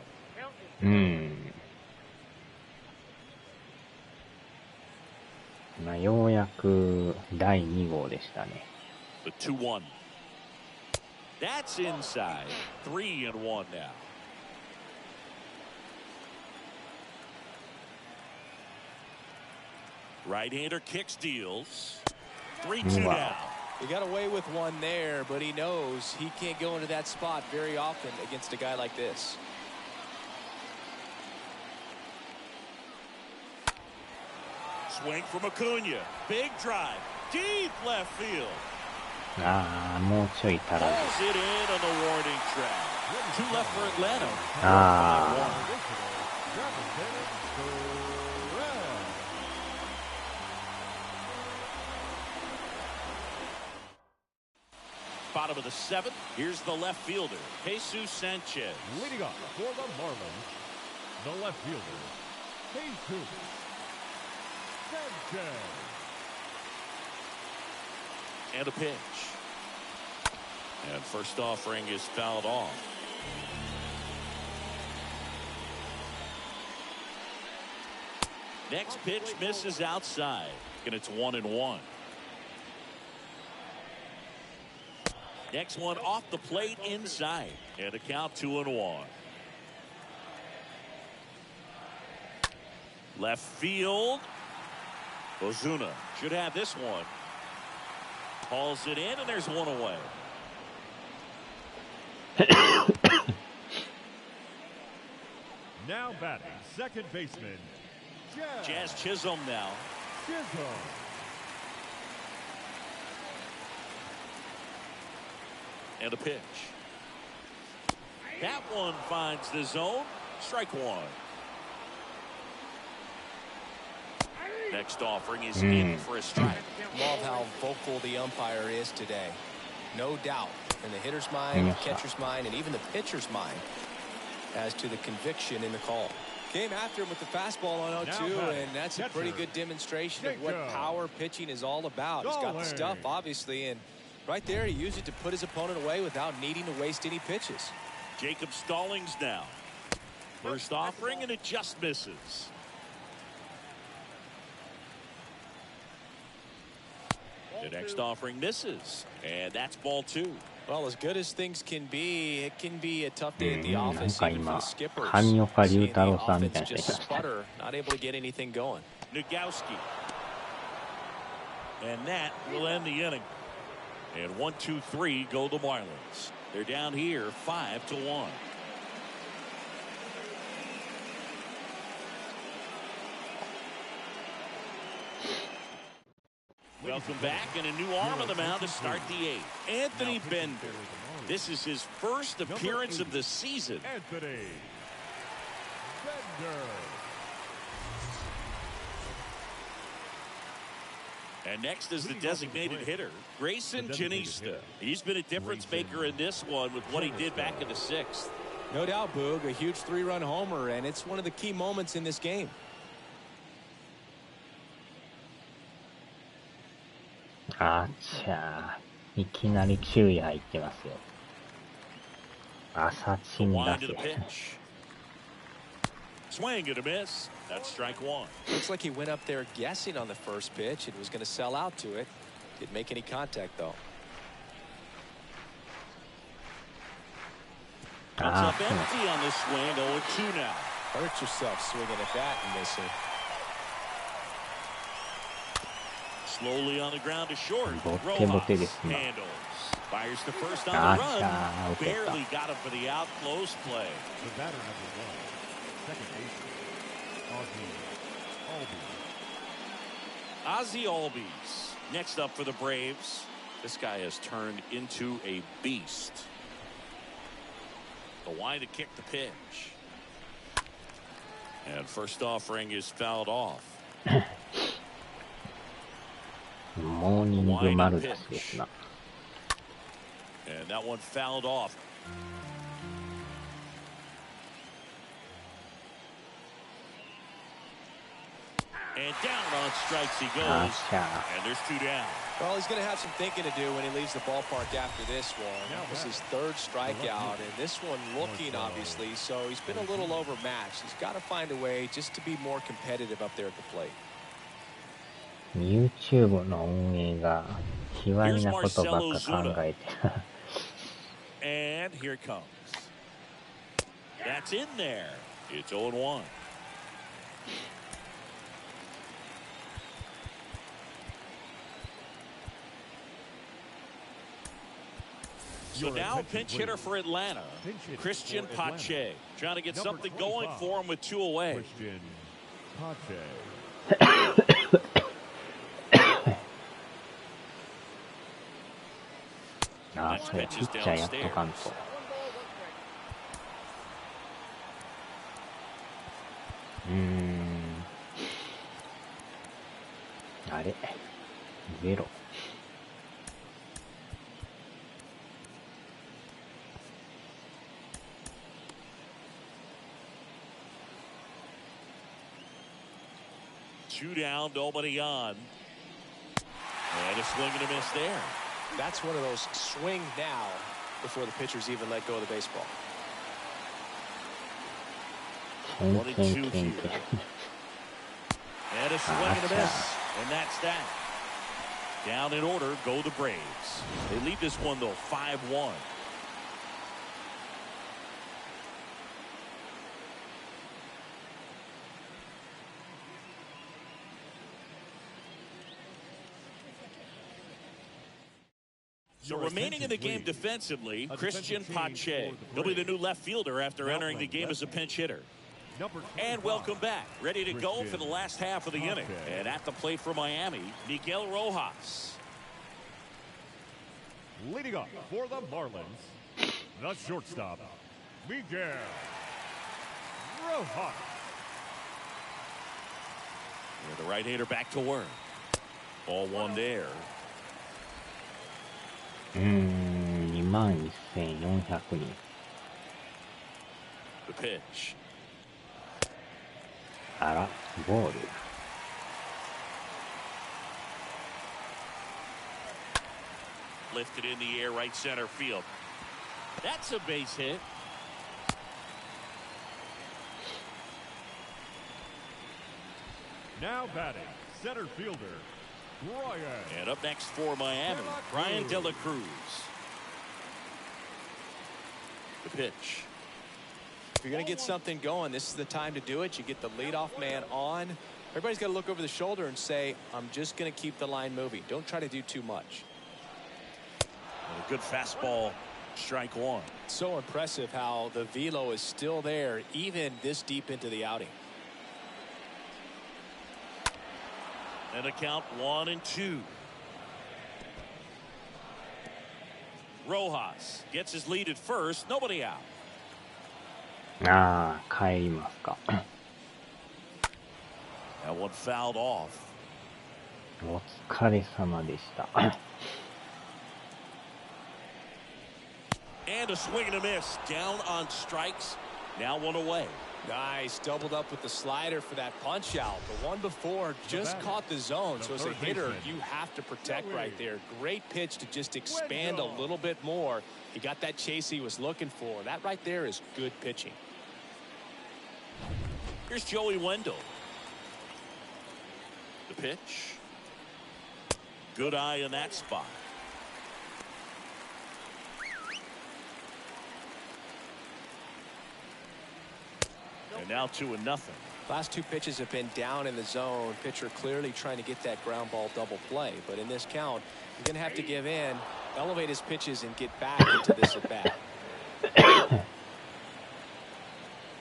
まあようやく第2号でしたね。 The 2-1. That's inside. 3-1 now. Right-hander kicks, deals. 3-2 now. He got away with one there, but he knows he can't go into that spot very often against a guy like this. Swing from Acuna. Big drive. Deep left field. ああ、もうちょい足らず。 Pulls it in on the warning track. 2 left for Atlanta. ああ。 Bottom of the 7th. Here's the left fielder, Jesus Sanchez. Leading off for the Marlins, the left fielder, Jesus Sanchez. And a pitch. And first offering is fouled off. Next pitch misses outside, and it's 1-1. Next one off the plate inside, and a count 2-1. Left field. Ozuna should have this one. Hauls it in, and there's 1 away. Now batting, second baseman, Jazz Chisholm now. Chisholm. And a pitch. That one finds the zone. Strike 1. Next offering is in for a strike. Love how vocal the umpire is today. No doubt in the hitter's mind, the catcher's mind, and even the pitcher's mind as to the conviction in the call. Came after him with the fastball on 0-2, and that's a pretty good demonstration of what power pitching is all about. He's got the stuff, obviously, and Right there, he used it to put his opponent away without needing to waste any pitches. Jacob Stallings now. First offering, and it just misses. The next offering misses, and that's ball 2. Well, as good as things can be, it can be a tough day at the office, even for the skippers. 神岡龍 Seeing 太 the 郎さんみたい offense な人い just ましたね。 sputter, not able to get anything going. Nagowski. And that will end the inning. And 1, 2, 3 go the Marlins. They're down here 5-1. Welcome back, and a new arm on the mound to start the 8th. Anthony Bender. This is his first appearance of the season. Anthony Bender. And next is the designated hitter, Grayson Janista. He's been a difference maker in this one with what he did back in the 6th. No doubt, Boog, a huge 3-run homer, and it's one of the key moments in this game. あちゃー、いきなり注意入ってますよ。朝チンだ Wind け。 of the pitch. Swing and a miss. That's strike 1. Looks like he went up there guessing on the first pitch and was going to sell out to it. Didn't make any contact, though. Comes up empty on the swing. 0-2 now. Hurt yourself swinging at that and missing. Slowly on the ground to short. ボテボテで Rojas すな。 handles. Fires to first on あ the ち run. ゃー、打てた。 Barely got him for the out close play. The batter number 1, second baseman, Ozzie Albies next up for the Braves. This guy has turned into a beast. The wind to kick the pitch. And first offering is fouled off. モーニングマルダスですな。And that one fouled off. And down on strikes he goes. あちゃ And there's 2 down. Well, he's going to have some thinking to do when he leaves the ballpark after this one. That was his 3rd strikeout, and this one looking, obviously, so he's been a little overmatched. He's got to find a way just to be more competitive up there at the plate. ー、YouTube の運営が卑猥なことばっか考えて。 And here it comes. That's in there. It's 0-1. So now pinch hitter for Atlanta, Christian Pache, trying to get something going for him with 2 away. Christian Pache. あ、そうや、ピッチャーやっとかんと。あれ、ゼロ。2 down, nobody on. And a swing and a miss there. That's one of those swing now before the pitchers even let go of the baseball. ケン 1 and ケ 2 ンケン here. ケン。 And a swing and a miss. And that's that. Down in order go the Braves. They lead this one, though, 5-1. So remaining in the game defensively, Christian Pache. He'll be the new left fielder after entering the game as a pinch hitter. And welcome back. Ready to go for the last half of the inning. And at the plate for Miami, Miguel Rojas. Leading up for the Marlins, the shortstop, Miguel Rojas. And the right-hander back to work. Ball 1 there. 21,400人。The pitch. あら、ボール。Lifted in the air, right center field. That's a base hit. Now batting, center fielder, Brian. And up next for Miami, Brian De La Cruz. The pitch. If you're going to get something going, this is the time to do it. You get the leadoff man on. Everybody's got to look over the shoulder and say, I'm just going to keep the line moving. Don't try to do too much. And a good fastball, strike one. So impressive how the velo is still there, even this deep into the outing. And a count 1-2. Rojas gets his lead at first. Nobody out. ああ、帰りますか。 That one fouled off. お疲れ様でした。 And a swing and a miss. Down on strikes. Now one away. Nice. Doubled up with the slider for that punch out. The one before just caught the zone. So as a hitter, you have to protect right there. Great pitch to just expand a little bit more. He got that chase he was looking for. That right there is good pitching. Here's Joey Wendell. The pitch. Good eye in that spot. And now 2-0. Last two pitches have been down in the zone. Pitcher clearly trying to get that ground ball double play. But in this count, you're going to have to give in, elevate his pitches, and get back into this at bat.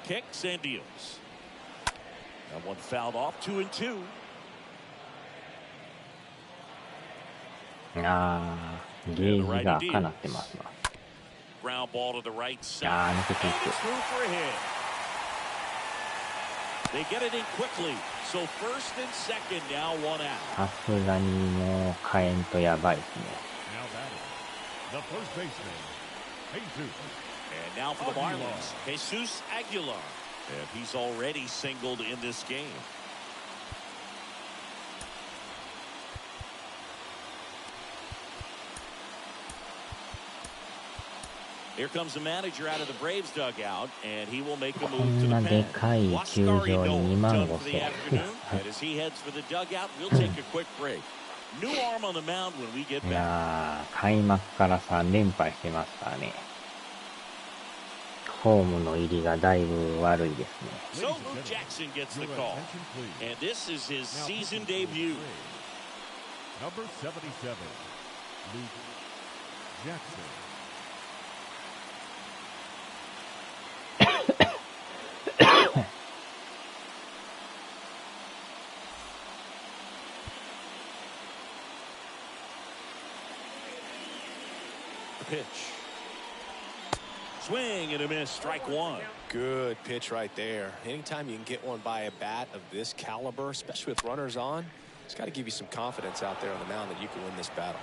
Kicks and deals. That one fouled off. 2-2. ああ、ゲージがかなってますわ。 Ground ball to the right side. ああ、抜けてい And く。 it's through for a hit. They get it in quickly. So first and second, now one out. さすがにもう変えんとやばいですね。 Now batting, the first baseman, Jesus. And now for the Marlins, Jesus Aguilar. And he's already singled in this game. Here comes the manager out of the Braves dugout, and he will make a こ move to ん the なで pen. かい球場に2万 Done for 5 the 千。 afternoon. And as he heads for the dugout, we'll take a quick break. New arm on the mound when we get い back. やー、開幕から3連敗してますからね。ホームの入りがだいぶ悪いですね。 So Luke Jackson gets the call. And this is his season debut. Number 77, Luke Jackson. Pitch. Swing and a miss. Strike one. Good pitch right there. Anytime you can get one by a bat of this caliber, especially with runners on, it's got to give you some confidence out there on the mound that you can win this battle.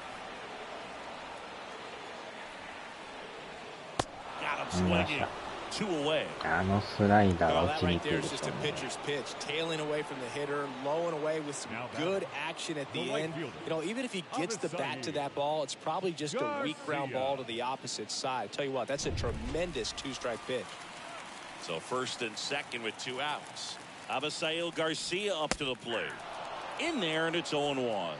Got him swinging. 2 away. あのスライダー Well, 落 that ちに right くい there で is す just よ a ね。 pitcher's pitch, tailing away from the hitter, low and away with some good action at the end. You know, even if he gets the bat to that ball, it's probably just a weak ground ball to the opposite side. Tell you what, that's a tremendous two-strike pitch. So first and second with 2 outs. Abisail Garcia up to the plate. In there, and it's 0-1.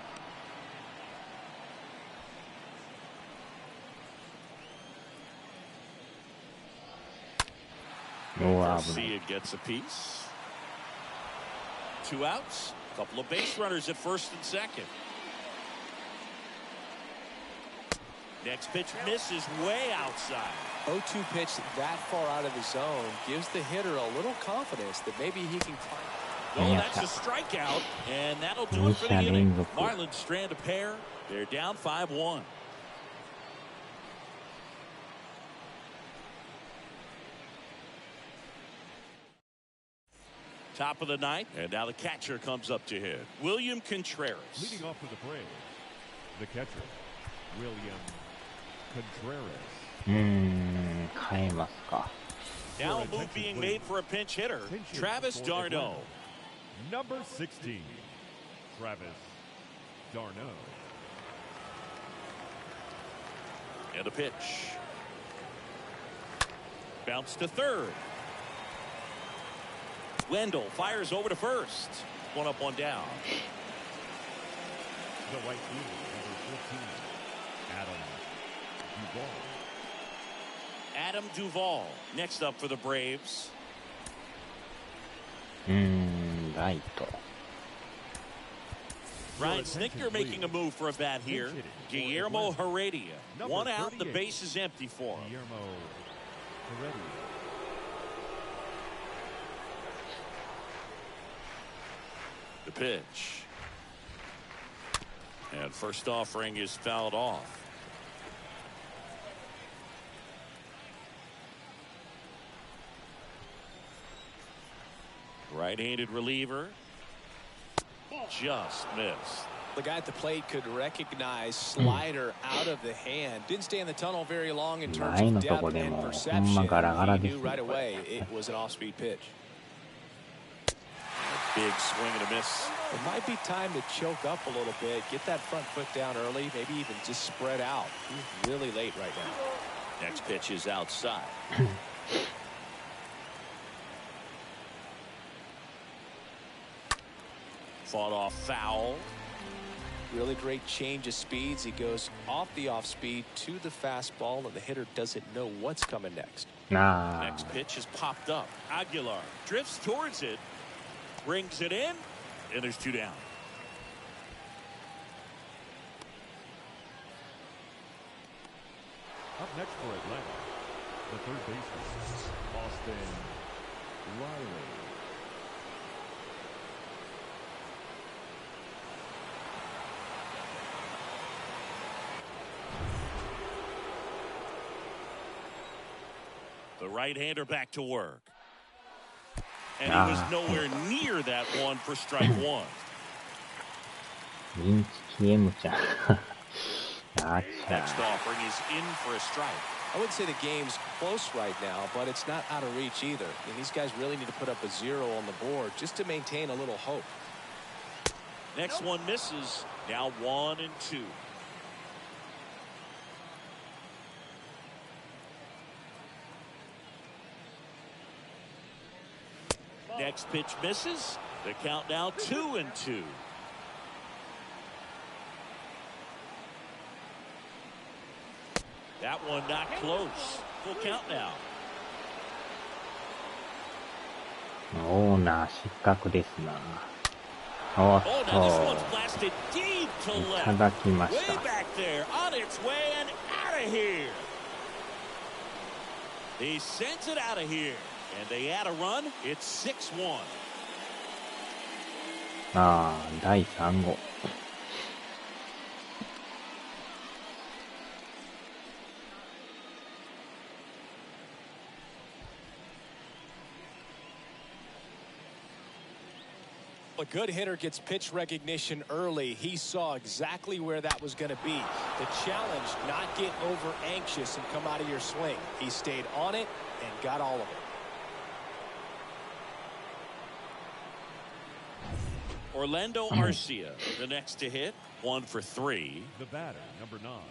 Garcia gets a piece. 2 outs. A couple of base runners at first and second. Next pitch misses way outside. 0-2 pitch that far out of the zone gives the hitter a little confidence that maybe he can climb. Oh, that's a strikeout, and that'll do it for the inning. Marlins strand a pair. They're down 5-1. Top of the ninth, and now the catcher comes up to hit. William Contreras. Leading off for the Braves, the catcher, William Contreras. 変えますか。 Now a move being made for a pinch hitter, Travis d'Arnaud. Number 16, Travis d'Arnaud. And a pitch. Bounce to third. Wendell fires over to first. One up, one down. The right fielder, number 14, Adam Duvall next up for the Braves. ライト。 Ryan Snitker making a move for a bat here. Guillermo Heredia. One out, the base is empty for him. The pitch. And first offering is fouled off. Right-handed reliever. Just missed. The guy at the plate could recognize slider out of the hand. Didn't stay in the tunnel very long in terms of depth and perception. He knew right away it was an off-speed pitch. Big swing and a miss. It might be time to choke up a little bit, get that front foot down early, maybe even just spread out. He's really late right now. Next pitch is outside. Fought off foul. Really great change of speeds. He goes off the off speed to the fastball, and the hitter doesn't know what's coming next. Next pitch is popped up. Aguilar drifts towards it, brings it in, and there's two down. Up next for Atlanta, the third baseman, Austin Riley. The right-hander back to work. And he was nowhere near that one for strike one. 人気 KM ちゃん。 Next offering is in for a strike. I wouldn't say the game's close right now, but it's not out of reach either. And these guys really need to put up a 0 on the board just to maintain a little hope. Next one misses. Now 1-2. Next pitch misses. The count now 2-2. That one not close. Full count now. オーナー失格ですな。おっと、いただきました。 He sends it out of here, and they add a run. It's 6-1. 第3号。A good hitter gets pitch recognition early. He saw exactly where that was going to be. The challenge, not get over anxious and come out of your swing. He stayed on it and got all of it. Orlando Arcia, the next to hit, 1 for 3. The batter, number 9,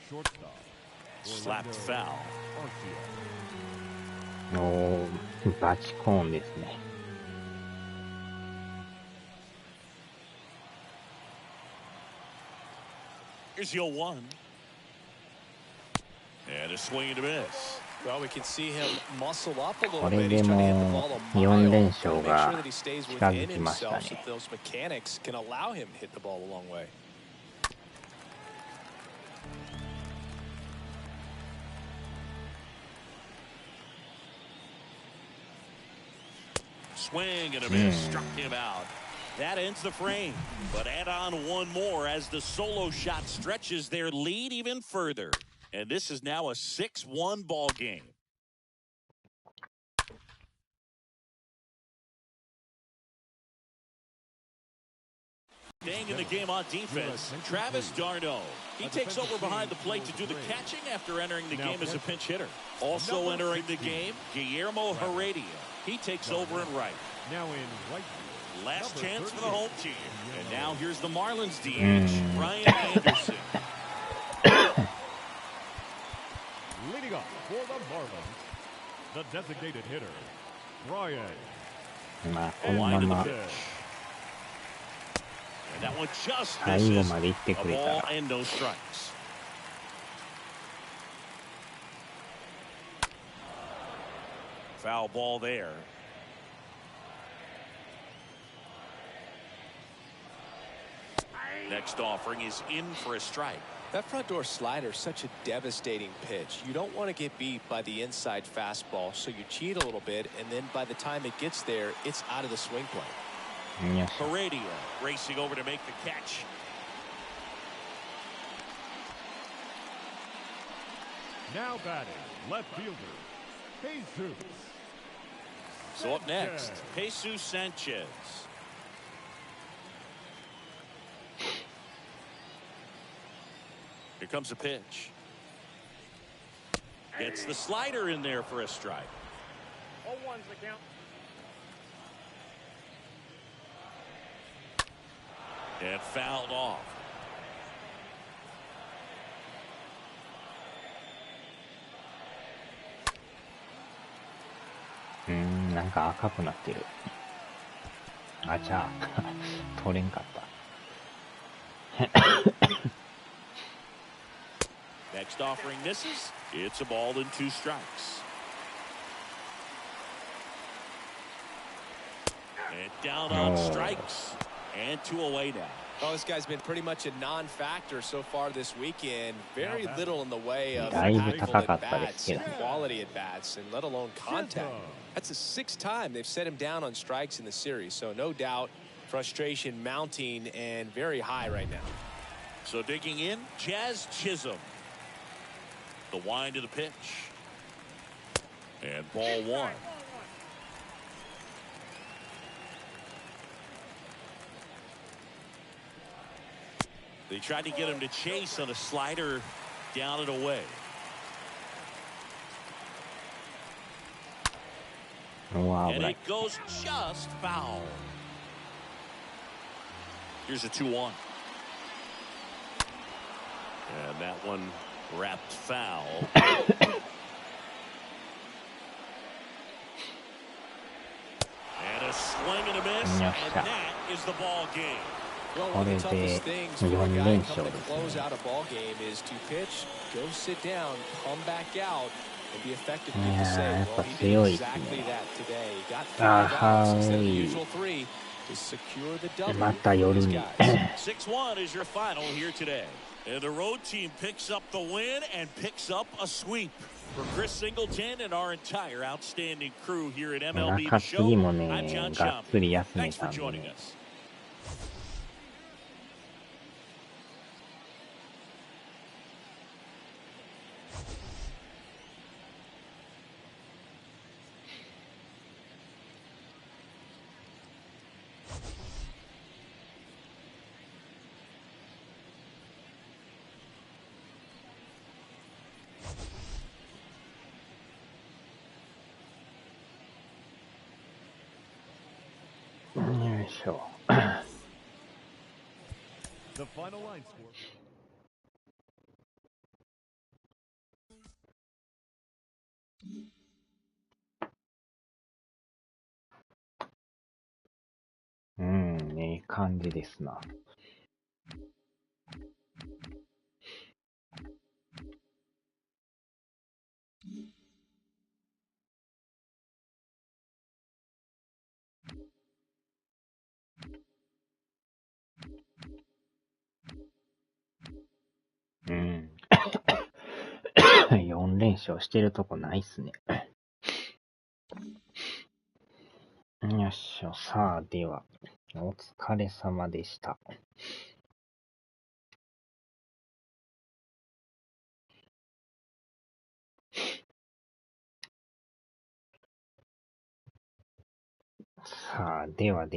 shortstop. Slapped foul. Arcia. バチコーンですね。 Here's 0-1. And a swing and a miss. Well, we can see him muscle up a little これ bit. で He's trying to hit the も ball a 4 連 mile. 勝 Make sure が that he stays 近づ within きました himself so ね。 that those mechanics can allow him to hit the ball a long way. Swing and a miss. Struck him out. That ends the frame. But add on one more as the solo shot stretches their lead even further. And this is now a 6-1 ball game. Staying in the game on defense, Travis d'Arnaud. He takes over behind the plate to do the catching after entering the game as a pinch hitter. Also entering the game, Guillermo Heredia. He takes over in right. Now in right. Last chance for the home team. And now here's the Marlins DH, Ryan Anderson. Marlins, the designated hitter, Brian. まあ、このまま And that one just 最後 misses. まで行って A くれた ball ら。 and no strikes. Foul ball there. Next offering is in for a strike. That front door slider is such a devastating pitch. You don't want to get beat by the inside fastball, so you cheat a little bit, and then by the time it gets there, it's out of the swing plane. よし。 Heredia racing over to make the catch. Now batting, left fielder, Jesus. So up next, Jesus Sanchez. Here comes a pitch. Gets the slider in there for a strike. 0-1's the count. And fouled off. Mm, なんか赤くなってる。あちゃー取れんかった。Next offering misses. It's a ball and 2 strikes. And down on strikes. And 2 away now. Oh, this guy's been pretty much a non-factor so far this weekend. Very little in the way of だいぶ actual 高かったです at-bats けど and quality at-bats, and let alone contact. That's the 6th time they've set him down on strikes in the series. So no doubt frustration mounting and very high right now. So digging in, Jazz Chisholm. The wind of the pitch. And ball 1. They tried to get him to chase on a slider down and away. Wow, And it goes just foul. Here's a 2-1. And that one wrapped foul. And a swing and a miss. And that is the ball game. Well, one of the toughest things for a guy coming to close out a ball game is to pitch, go sit down, come back out, and be effective. People say, well, he did exactly that today. He got 5 outs instead of the usual 3 to secure the W. また夜に 6-1 is your final here today. And the road team picks up the win and picks up a sweep. For Chris Singleton and our entire outstanding crew here at MLB The Show, I'm John Schaum. Thanks for joining us. よいしょ。The final line score. いい感じですな。4連勝してるとこないっすね。よっしゃ、さあ、では、お疲れ様でした。さあ、では。